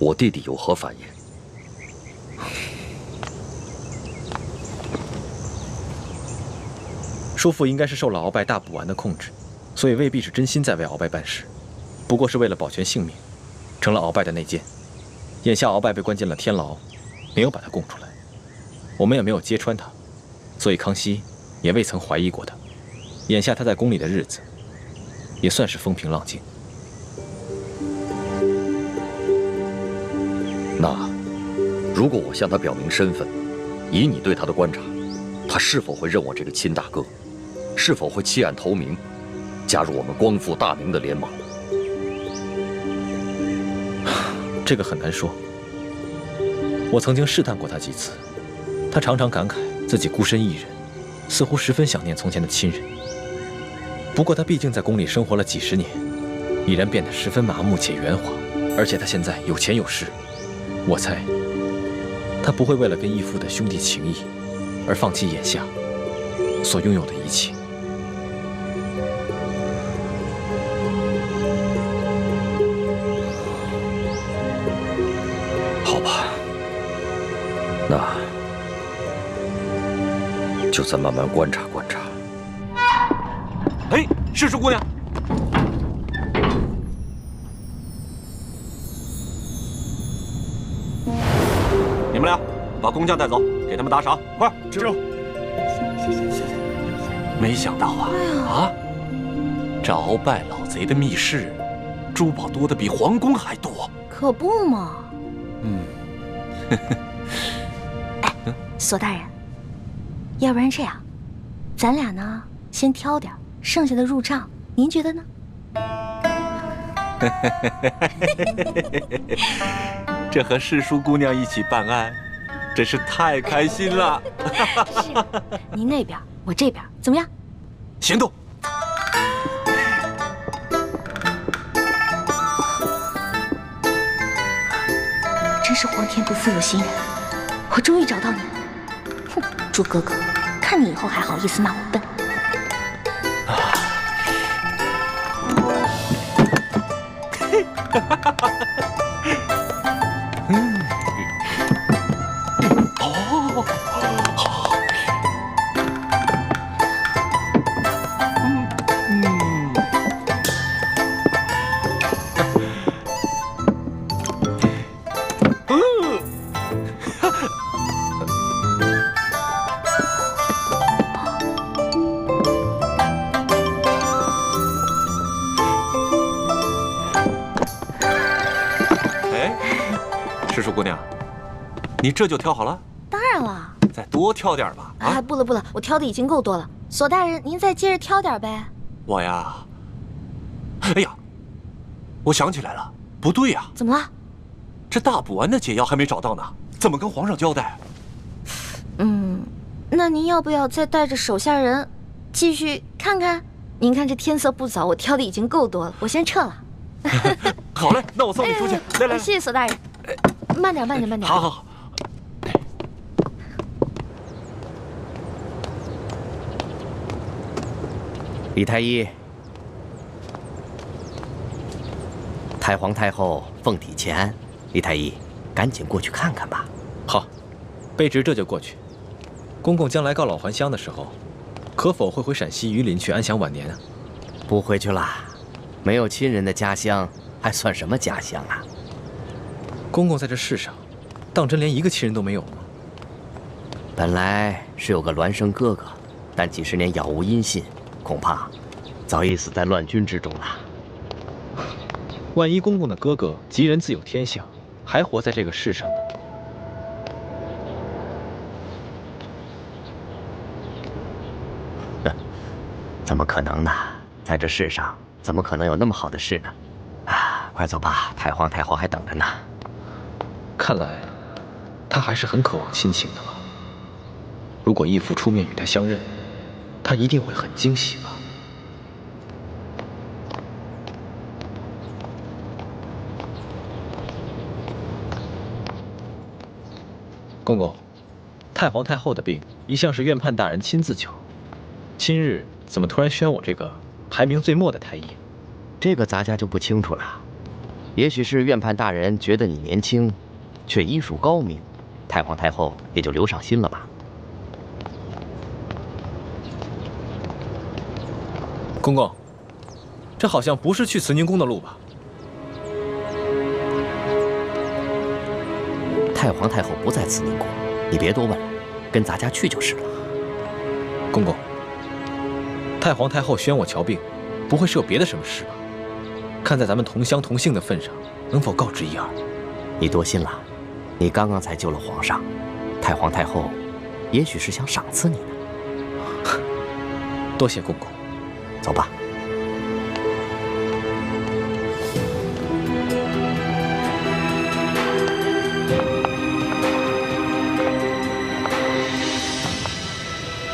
我弟弟有何反应？叔父应该是受了鳌拜大补丸的控制，所以未必是真心在为鳌拜办事，不过是为了保全性命，成了鳌拜的内奸。眼下鳌拜被关进了天牢，没有把他供出来。我们也没有揭穿他，所以康熙也未曾怀疑过他。眼下他在宫里的日子，也算是风平浪静。那，如果我向他表明身份，以你对他的观察，他是否会认我这个亲大哥？是否会弃暗投明，加入我们光复大明的联盟？这个很难说。我曾经试探过他几次。他常常感慨自己孤身一人，似乎十分想念从前的亲人。不过他毕竟在宫里生活了几十年，已然变得十分麻木且圆滑，而且他现在有钱有势，我猜他不会为了跟义父的兄弟情谊而放弃眼下所拥有的一切。好吧，那就再慢慢观察观察。哎，诗书姑娘，你们俩把工匠带走，给他们打赏，快！知。没想到啊，这鳌拜老贼的密室，珠宝多的比皇宫还多。可不嘛。哎，索大人。要不然这样，咱俩呢先挑点，剩下的入账，您觉得呢？这和世淑姑娘一起办案，真是太开心了。是，您那边，我这边，怎么样？行动！真是皇天不负有心人，我终于找到你了。哼，朱哥哥，看你以后还好意思骂我笨。世淑姑娘，你这就挑好了？当然了，再多挑点吧。哎，不了不了，我挑的已经够多了。索大人，您再接着挑点呗。我呀，哎呀，我想起来了，不对呀。怎么了？这大补丸的解药还没找到呢，怎么跟皇上交代？那您要不要再带着手下人继续看看？您看这天色不早，我挑的已经够多了，我先撤了。好嘞，那我送你出去。来来，谢谢索大人。慢点，慢点，慢点。好好好。李太医，太皇太后凤体前安，李太医，赶紧过去看看吧。好，卑职这就过去。公公将来告老还乡的时候，可否会回陕西榆林去安享晚年啊？不回去了，没有亲人的家乡还算什么家乡啊？公公在这世上，当真连一个亲人都没有吗？本来是有个孪生哥哥，但几十年杳无音信，恐怕早已死在乱军之中了。万一公公的哥哥吉人自有天相，还活在这个世上呢？怎么可能呢？在这世上，怎么可能有那么好的事呢？啊，快走吧，太皇太后还等着呢。看来，他还是很渴望亲情的吧。如果义父出面与他相认，他一定会很惊喜吧。公公，太皇太后的病一向是院判大人亲自救，今日怎么突然宣我这个排名最末的太医？这个咱家就不清楚了。也许是院判大人觉得你年轻，却医术高明，太皇太后也就留上心了吧。公公，这好像不是去慈宁宫的路吧？太皇太后不在慈宁宫，你别多问了，跟咱家去就是了。公公，太皇太后宣我瞧病，不会是有别的什么事吧？看在咱们同乡同姓的份上，能否告知一二？你多心了，你刚刚才救了皇上，太皇太后也许是想赏赐你呢。多谢公公，走吧。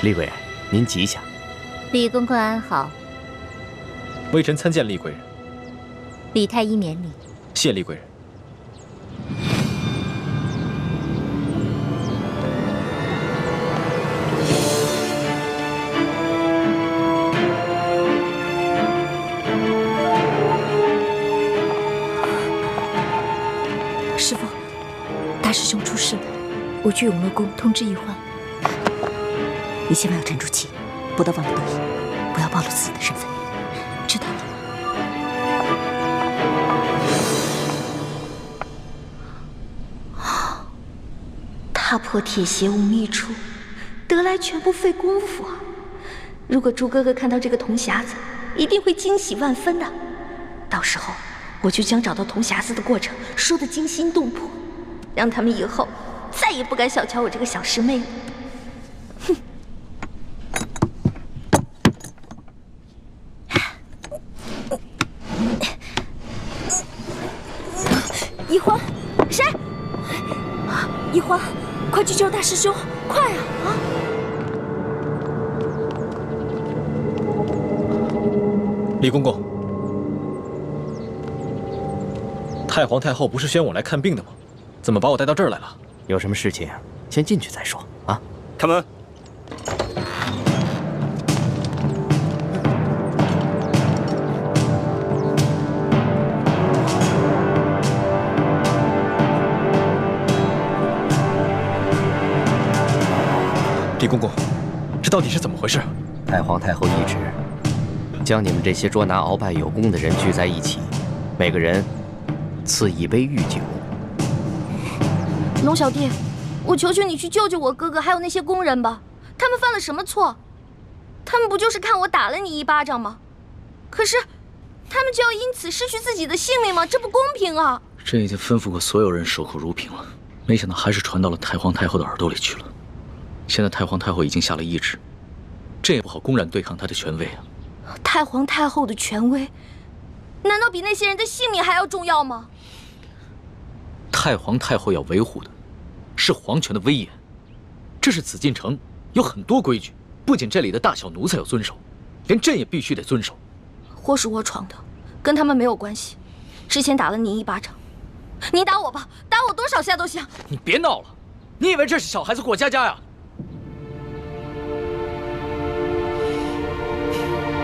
厉贵人，您吉祥。李公公安好。微臣参见厉贵人。李太医免礼。谢厉贵人。师父，大师兄出事了，我去永乐宫通知医患。你千万要沉住气，不得忘了得意，不要暴露自己的身份，知道了吗？踏破铁鞋无觅处，得来全不费工夫啊！如果朱哥哥看到这个铜匣子，一定会惊喜万分的。到时候我就将找到铜匣子的过程说得惊心动魄，让他们以后再也不敢小瞧我这个小师妹了。哼！一欢，快去救大师兄，快啊！啊！李公公，太皇太后不是宣我来看病的吗？怎么把我带到这儿来了？有什么事情，先进去再说啊！开门。李公公，这到底是怎么回事？太皇太后懿旨，将你们这些捉拿鳌拜有功的人聚在一起，每个人赐一杯御酒。龙小弟，我求求你去救救我哥哥，还有那些工人吧！他们犯了什么错？他们不就是看我打了你一巴掌吗？可是，他们就要因此失去自己的性命吗？这不公平啊！朕已经吩咐过所有人守口如瓶了，没想到还是传到了太皇太后的耳朵里去了。现在太皇太后已经下了懿旨，朕也不好公然对抗她的权威啊。太皇太后的权威，难道比那些人的性命还要重要吗？太皇太后要维护的是皇权的威严，这是紫禁城，有很多规矩，不仅这里的大小奴才要遵守，连朕也必须得遵守。祸是我闯的，跟他们没有关系。之前打了你一巴掌，你打我吧，打我多少下都行。你别闹了，你以为这是小孩子过家家呀？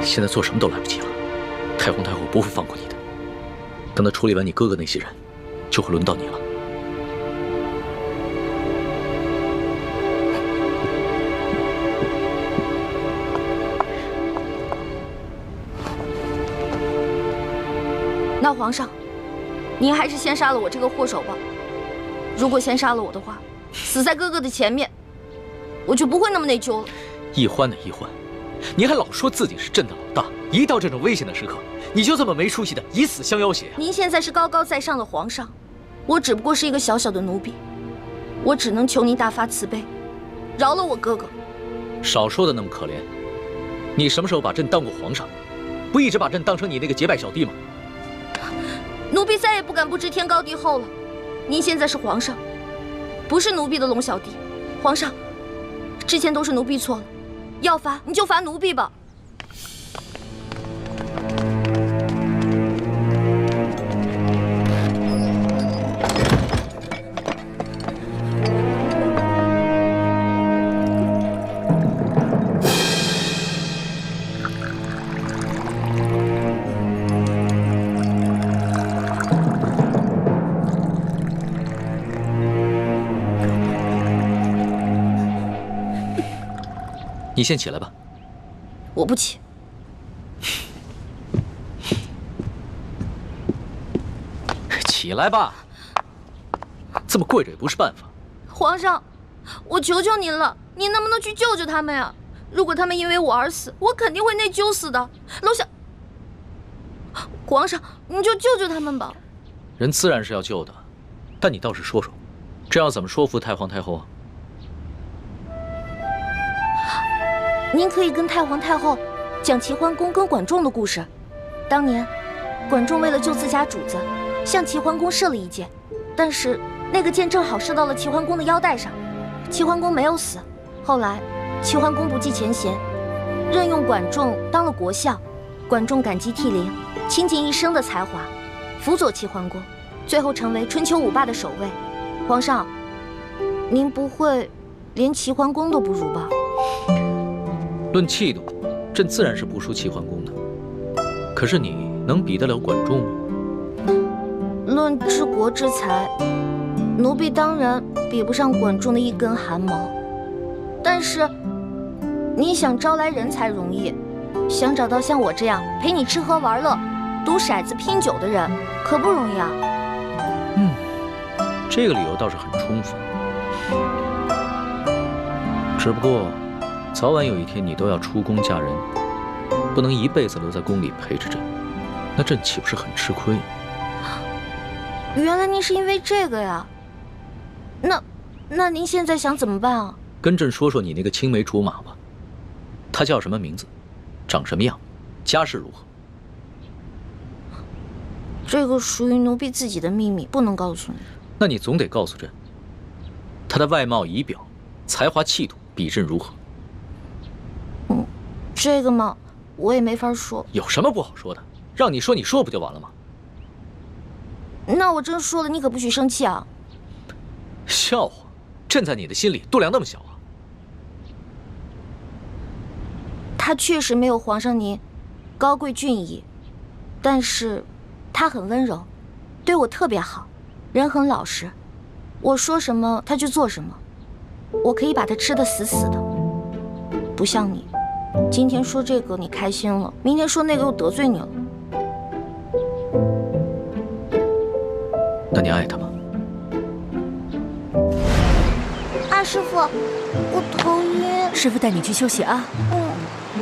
现在做什么都来不及了，太皇太后不会放过你的。等她处理完你哥哥那些人，就会轮到你了。那皇上，您还是先杀了我这个祸首吧。如果先杀了我的话，死在哥哥的前面，我就不会那么内疚了。懿欢呢？懿欢，你还老说自己是朕的老大，一到这种危险的时刻，你就这么没出息的以死相要挟啊！您现在是高高在上的皇上，我只不过是一个小小的奴婢，我只能求您大发慈悲，饶了我哥哥。少说的那么可怜，你什么时候把朕当过皇上？不一直把朕当成你那个结拜小弟吗？奴婢再也不敢不知天高地厚了。您现在是皇上，不是奴婢的龙小弟。皇上，之前都是奴婢错了，要罚你就罚奴婢吧。你先起来吧。我不起。起来吧，这么跪着也不是办法。皇上，我求求您了，您能不能去救救他们呀？如果他们因为我而死，我肯定会内疚死的。楼下，皇上，你就救救他们吧。人自然是要救的，但你倒是说说，这要怎么说服太皇太后啊？您可以跟太皇太后讲齐桓公跟管仲的故事。当年，管仲为了救自家主子，向齐桓公射了一箭，但是那个箭正好射到了齐桓公的腰带上，齐桓公没有死。后来，齐桓公不计前嫌，任用管仲当了国相。管仲感激涕零，倾尽一生的才华，辅佐齐桓公，最后成为春秋五霸的首位。皇上，您不会连齐桓公都不如吧？论气度，朕自然是不输齐桓公的。可是你能比得了管仲吗？论治国之才，奴婢当然比不上管仲的一根汗毛。但是，你想招来人才容易，想找到像我这样陪你吃喝玩乐、赌骰子拼酒的人，可不容易啊。这个理由倒是很充分。只不过，早晚有一天你都要出宫嫁人，不能一辈子留在宫里陪着朕，那朕岂不是很吃亏？原来您是因为这个呀？那您现在想怎么办啊？跟朕说说你那个青梅竹马吧，他叫什么名字，长什么样，家世如何？这个属于奴婢自己的秘密，不能告诉你。那你总得告诉朕，他的外貌仪表、才华气度、比阵如何？这个嘛，我也没法说。有什么不好说的？让你说，你说不就完了吗？那我真说了，你可不许生气啊！笑话，朕在你的心里度量那么小啊？他确实没有皇上您高贵俊逸，但是他很温柔，对我特别好，人很老实。我说什么他就做什么，我可以把他吃得死死的。不像你，今天说这个你开心了，明天说那个又得罪你了。那你爱他吗？二师傅，我头晕。师傅带你去休息啊。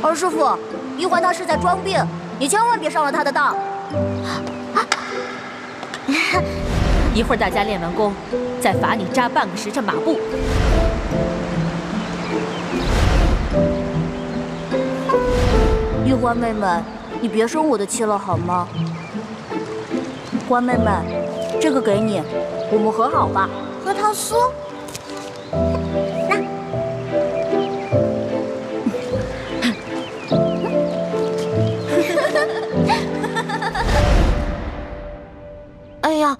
二师傅，一环他是在装病，你千万别上了他的当。一会儿大家练完功，再罚你扎半个时辰马步。玉欢妹妹，你别生我的气了好吗？欢妹妹，这个给你，我们和好吧。核桃酥。哎呀，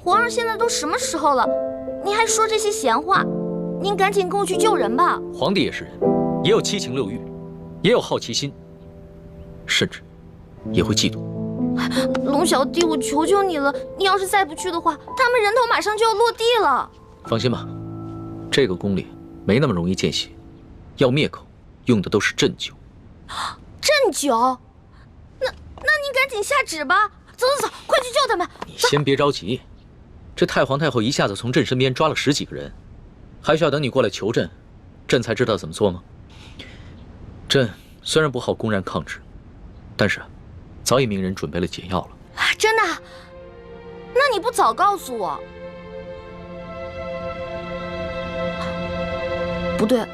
皇上现在都什么时候了，您还说这些闲话？您赶紧跟我去救人吧。皇帝也是人，也有七情六欲，也有好奇心，甚至也会嫉妒。龙小弟，我求求你了，你要是再不去的话，他们人头马上就要落地了。放心吧，这个宫里没那么容易见血，要灭口用的都是鸩酒。鸩酒？那您赶紧下旨吧。走，快去救他们！你先别着急，这太皇太后一下子从朕身边抓了10几个人，还需要等你过来求朕，朕才知道怎么做吗？朕虽然不好公然抗旨，但是早已命人准备了解药了。真的？那你不早告诉我？不对，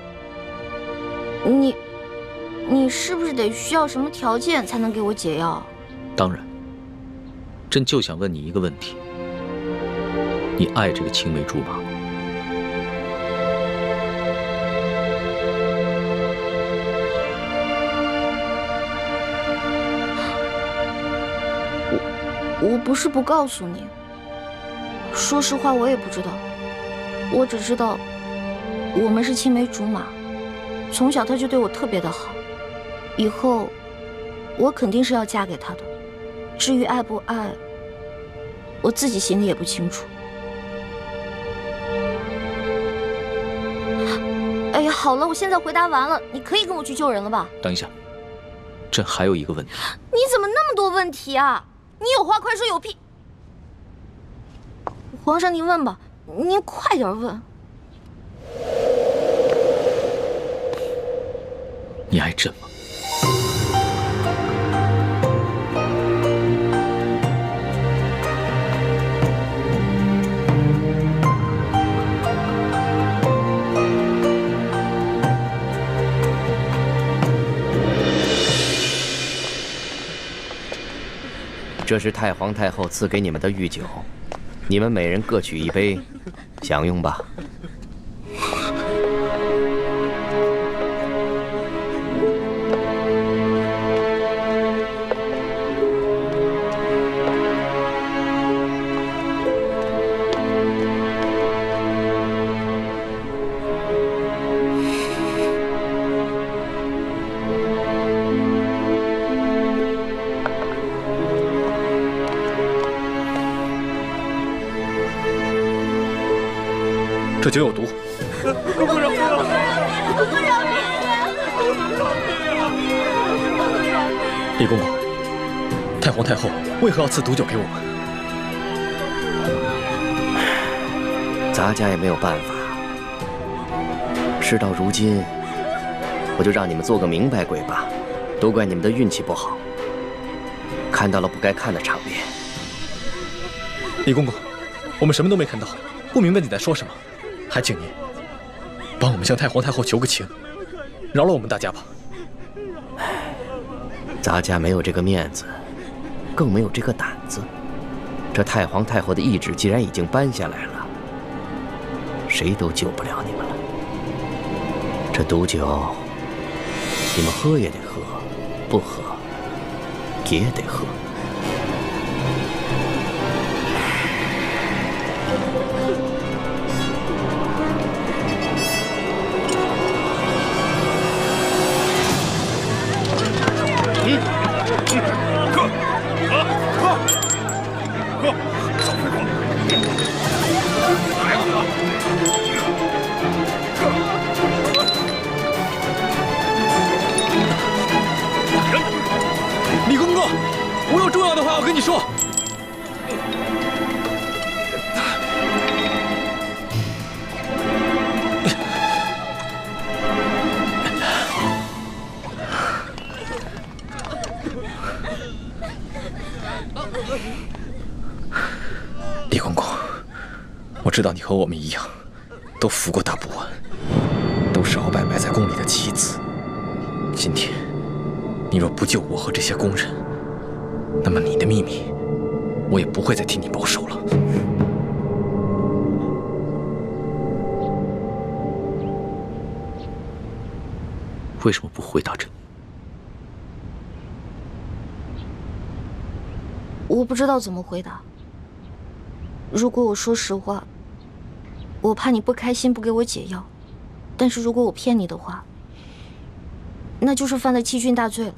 你是不是得需要什么条件才能给我解药？当然。朕就想问你一个问题：你爱这个青梅竹马？我不是不告诉你，说实话我也不知道，我只知道我们是青梅竹马，从小他就对我特别的好，以后我肯定是要嫁给他的。至于爱不爱，我自己心里也不清楚。哎呀，好了，我现在回答完了，你可以跟我去救人了吧？等一下，朕还有一个问题。你怎么那么多问题啊？你有话快说，有屁！皇上您问吧，您快点问。你爱朕吗？这是太皇太后赐给你们的御酒，你们每人各取一杯，享用吧。这酒有毒。李公公，太皇太后为何要赐毒酒给我们？咱家也没有办法。事到如今，我就让你们做个明白鬼吧。都怪你们的运气不好，看到了不该看的场面。李公公，我们什么都没看到，不明白你在说什么。还请您帮我们向太皇太后求个情，饶了我们大家吧。咱家没有这个面子，更没有这个胆子。这太皇太后的懿旨既然已经颁下来了，谁都救不了你们了。这毒酒，你们喝也得喝，不喝也得喝。李公公，我有重要的话要跟你说。李公公，我知道你和我们一样，都服过大补丸，都是鳌拜埋在宫里的棋子。今天，你若不救我和这些工人，那么你的秘密，我也不会再替你保守了。为什么不回答朕？我不知道怎么回答。如果我说实话，我怕你不开心，不给我解药；但是如果我骗你的话，那就是犯了欺君大罪了。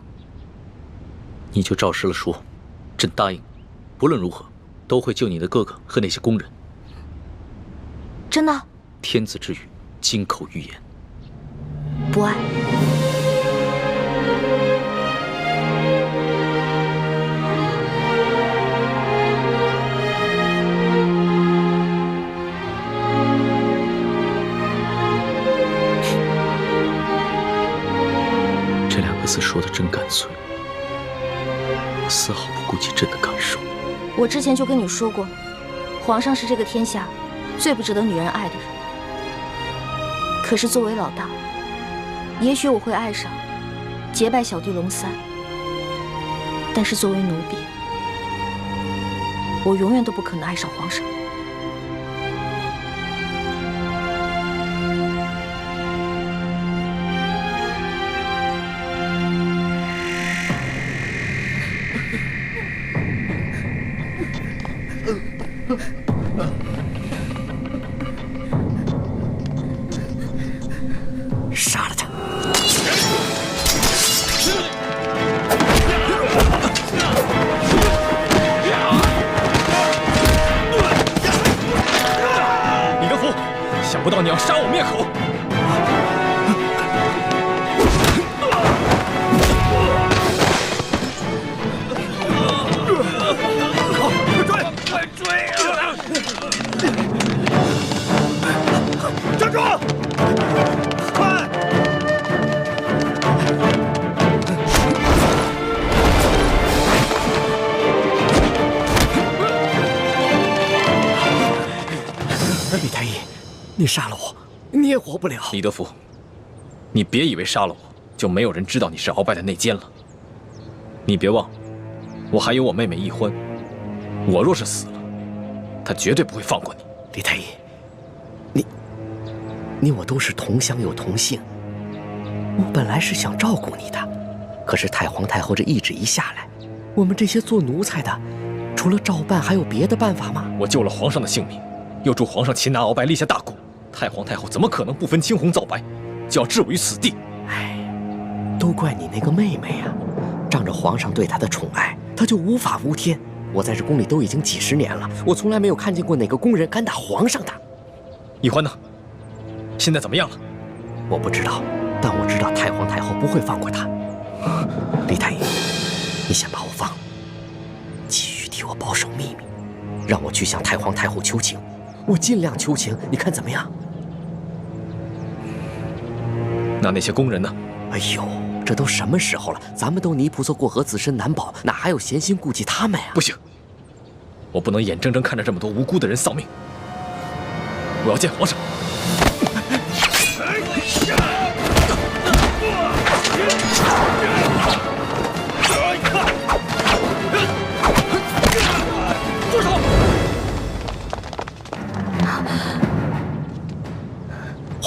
你就照实了说，朕答应，不论如何都会救你的哥哥和那些工人。真的？天子之语，金口玉言。不爱。这两个字说的真干脆，丝毫不顾及朕的感受。我之前就跟你说过，皇上是这个天下最不值得女人爱的人。可是作为老大，也许我会爱上结拜小弟龙三，但是作为奴婢，我永远都不可能爱上皇上。杀了他！李德福，想不到你要杀我灭口！快追啊！站住！快！李太医，你杀了我，你也活不了。李德福，你别以为杀了我就没有人知道你是鳌拜的内奸了。你别忘了，我还有我妹妹易欢，我若是死了，她绝对不会放过你。李太医，你我都是同乡又同姓，我本来是想照顾你的，可是太皇太后这懿旨一下来，我们这些做奴才的，除了照办还有别的办法吗？我救了皇上的性命，又助皇上擒拿鳌拜，立下大功，太皇太后怎么可能不分青红皂白，就要置我于死地？哎，都怪你那个妹妹啊！仗着皇上对她的宠爱，她就无法无天。我在这宫里都已经几10年了，我从来没有看见过哪个宫人敢打皇上的。易欢呢？现在怎么样了？我不知道，但我知道太皇太后不会放过她。李太医，你先把我放了，继续替我保守秘密，让我去向太皇太后求情，我尽量求情，你看怎么样？那些工人呢？哎呦，这都什么时候了？咱们都泥菩萨过河，自身难保，哪还有闲心顾及他们呀？不行，我不能眼睁睁看着这么多无辜的人丧命。我要见皇上。住手！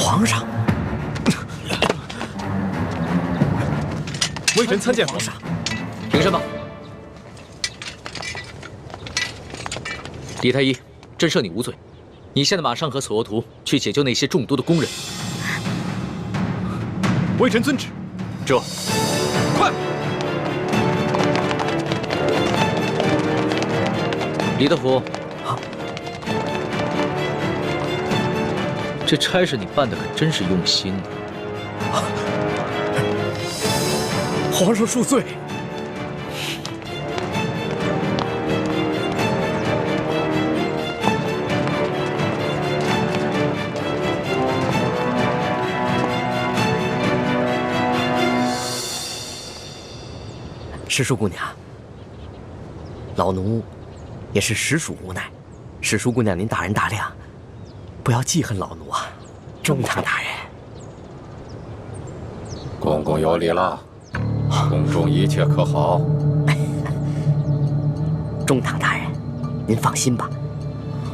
皇上，微臣参见皇上。凭什么？李太医，朕赦你无罪。你现在马上和索额图去解救那些中毒的工人。微臣遵旨。这，快！李德福，这差事你办的可真是用心呢。皇上恕罪。石淑姑娘，老奴也是实属无奈。石淑姑娘，您大人大量，不要记恨老奴啊！中堂大人，公公有礼了，宫中一切可好？中堂大人，您放心吧，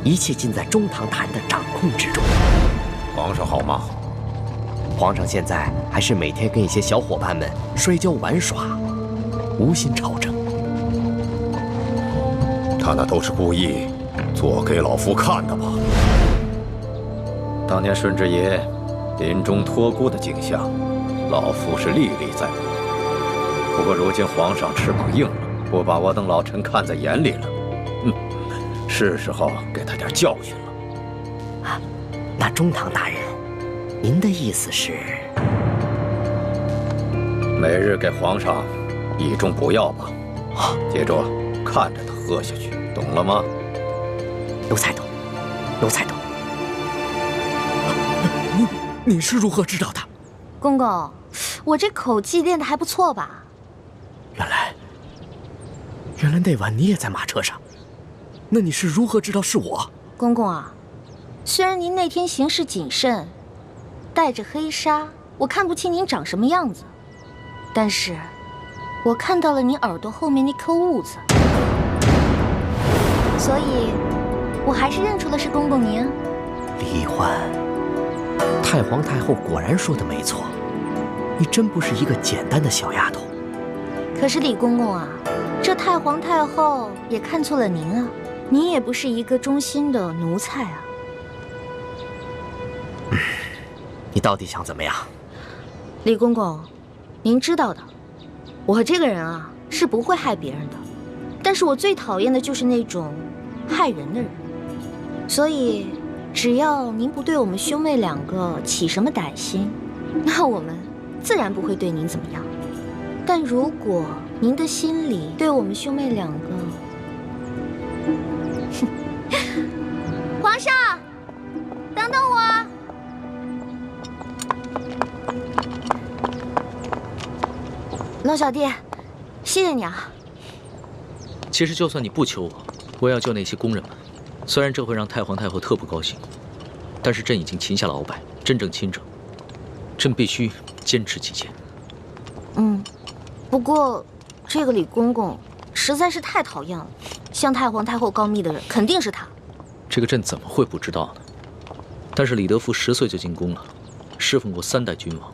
一切尽在中堂大人的掌控之中。皇上好吗？皇上现在还是每天跟一些小伙伴们摔跤玩耍，无心朝政。他那都是故意做给老夫看的吧？当年顺治爷临终托孤的景象，老夫是历历在目。不过如今皇上翅膀硬了，不把我等老臣看在眼里了，是时候给他点教训了。啊，那中堂大人，您的意思是？每日给皇上一盅补药吧，接着看着他喝下去，懂了吗？奴才懂，奴才懂。你是如何知道的？公公，我这口技练得还不错吧？原来那晚你也在马车上，那你是如何知道是我？公公啊，虽然您那天行事谨慎，带着黑纱，我看不清您长什么样子，但是我看到了你耳朵后面那颗痦子，所以我还是认出了是公公您。李欢，太皇太后果然说的没错，你真不是一个简单的小丫头。可是李公公啊，这太皇太后也看错了您啊，您也不是一个忠心的奴才啊。你到底想怎么样？李公公，您知道的，我这个人啊是不会害别人的，但是我最讨厌的就是那种害人的人。所以，只要您不对我们兄妹两个起什么歹心，那我们自然不会对您怎么样。但如果您的心里对我们兄妹两个，皇上，等等我。龙小弟，谢谢你啊。其实就算你不求我，我也要救那些工人们。虽然这会让太皇太后特不高兴，但是朕已经擒下了鳌拜，真正亲政，朕必须坚持己见。不过这个李公公实在是太讨厌了，向太皇太后告密的人肯定是他。这个朕怎么会不知道呢？但是李德福10岁就进宫了，侍奉过3代君王。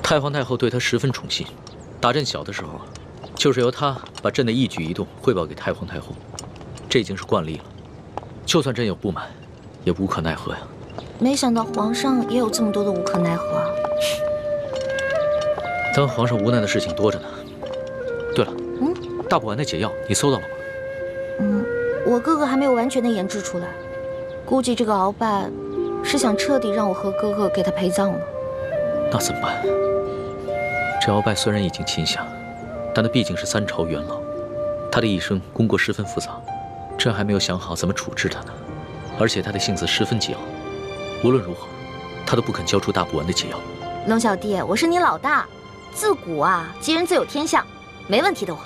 太皇太后对他十分宠信，打朕小的时候，就是由他把朕的一举一动汇报给太皇太后，这已经是惯例了。就算朕有不满，也无可奈何呀。没想到皇上也有这么多的无可奈何啊！当皇上无奈的事情多着呢。对了，大补丸的解药你搜到了吗？我哥哥还没有完全的研制出来，估计这个鳌拜是想彻底让我和哥哥给他陪葬了。那怎么办？这鳌拜虽然已经擒下，但他毕竟是3朝元老，他的一生功过十分复杂，朕还没有想好怎么处置他呢。而且他的性子十分桀骜，无论如何，他都不肯交出大补丸的解药。龙小弟，我是你老大，自古啊，吉人自有天相，没问题的我。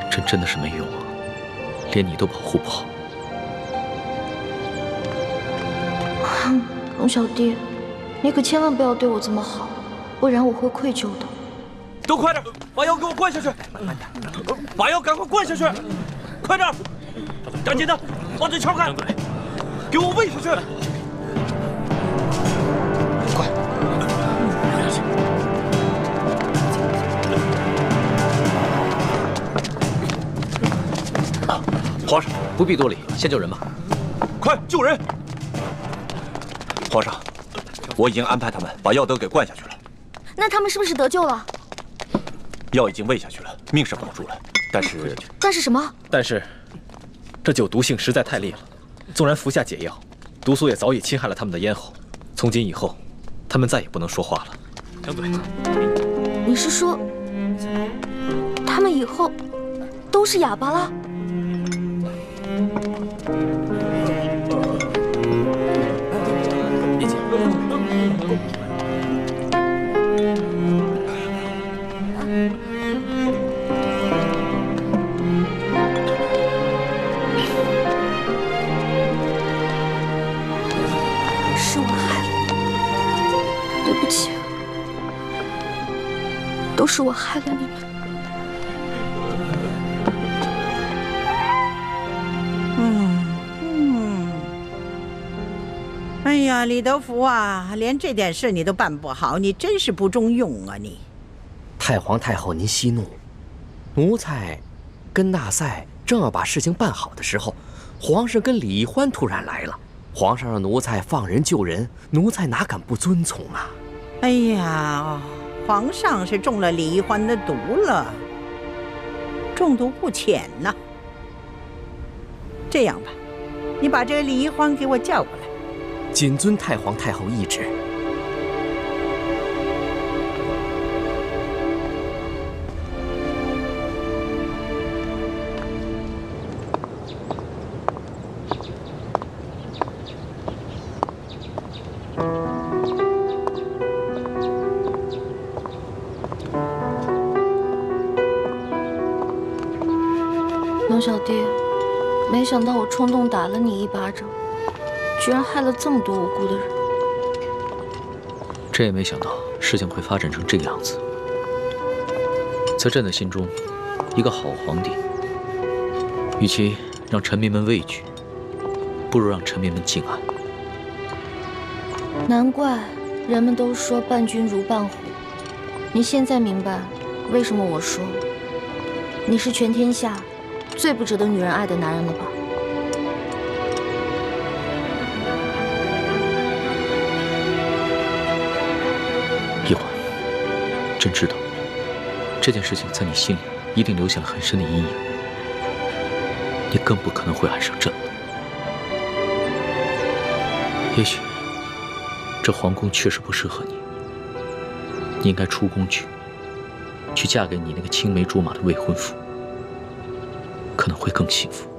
朕真的是没用啊，连你都保护不好。龙小弟，你可千万不要对我这么好，不然我会愧疚的。都快点，把药给我灌下去！慢点，把药赶快灌下去！快点，赶紧的，把嘴撬开，给我喂下去！不必多礼，先救人吧。快救人！皇上，我已经安排他们把药都给灌下去了。那他们是不是得救了？药已经喂下去了，命是保住了，但是……但是什么？但是，这酒毒性实在太烈了，纵然服下解药，毒素也早已侵害了他们的咽喉。从今以后，他们再也不能说话了。张嘴。你是说，他们以后都是哑巴了？理解。是我害了，对不起，都是我害了你们。哎呀，李德福啊，连这点事你都办不好，你真是不中用啊你！太皇太后，您息怒，奴才跟纳赛正要把事情办好的时候，皇上跟李易欢突然来了。皇上让奴才放人救人，奴才哪敢不遵从啊？哎呀，皇上是中了李易欢的毒了，中毒不浅呐。这样吧，你把这个李易欢给我叫过来。谨遵太皇太后懿旨。龙小弟，没想到我冲动打了你一巴掌，居然害了这么多无辜的人。朕也没想到事情会发展成这个样子。在朕的心中，一个好皇帝，与其让臣民们畏惧，不如让臣民们敬爱。难怪人们都说伴君如伴虎。你现在明白为什么我说你是全天下最不值得女人爱的男人了吧？易欢，朕知道这件事情在你心里一定留下了很深的阴影，你更不可能会爱上朕了。也许这皇宫确实不适合你，你应该出宫去嫁给你那个青梅竹马的未婚夫，可能会更幸福。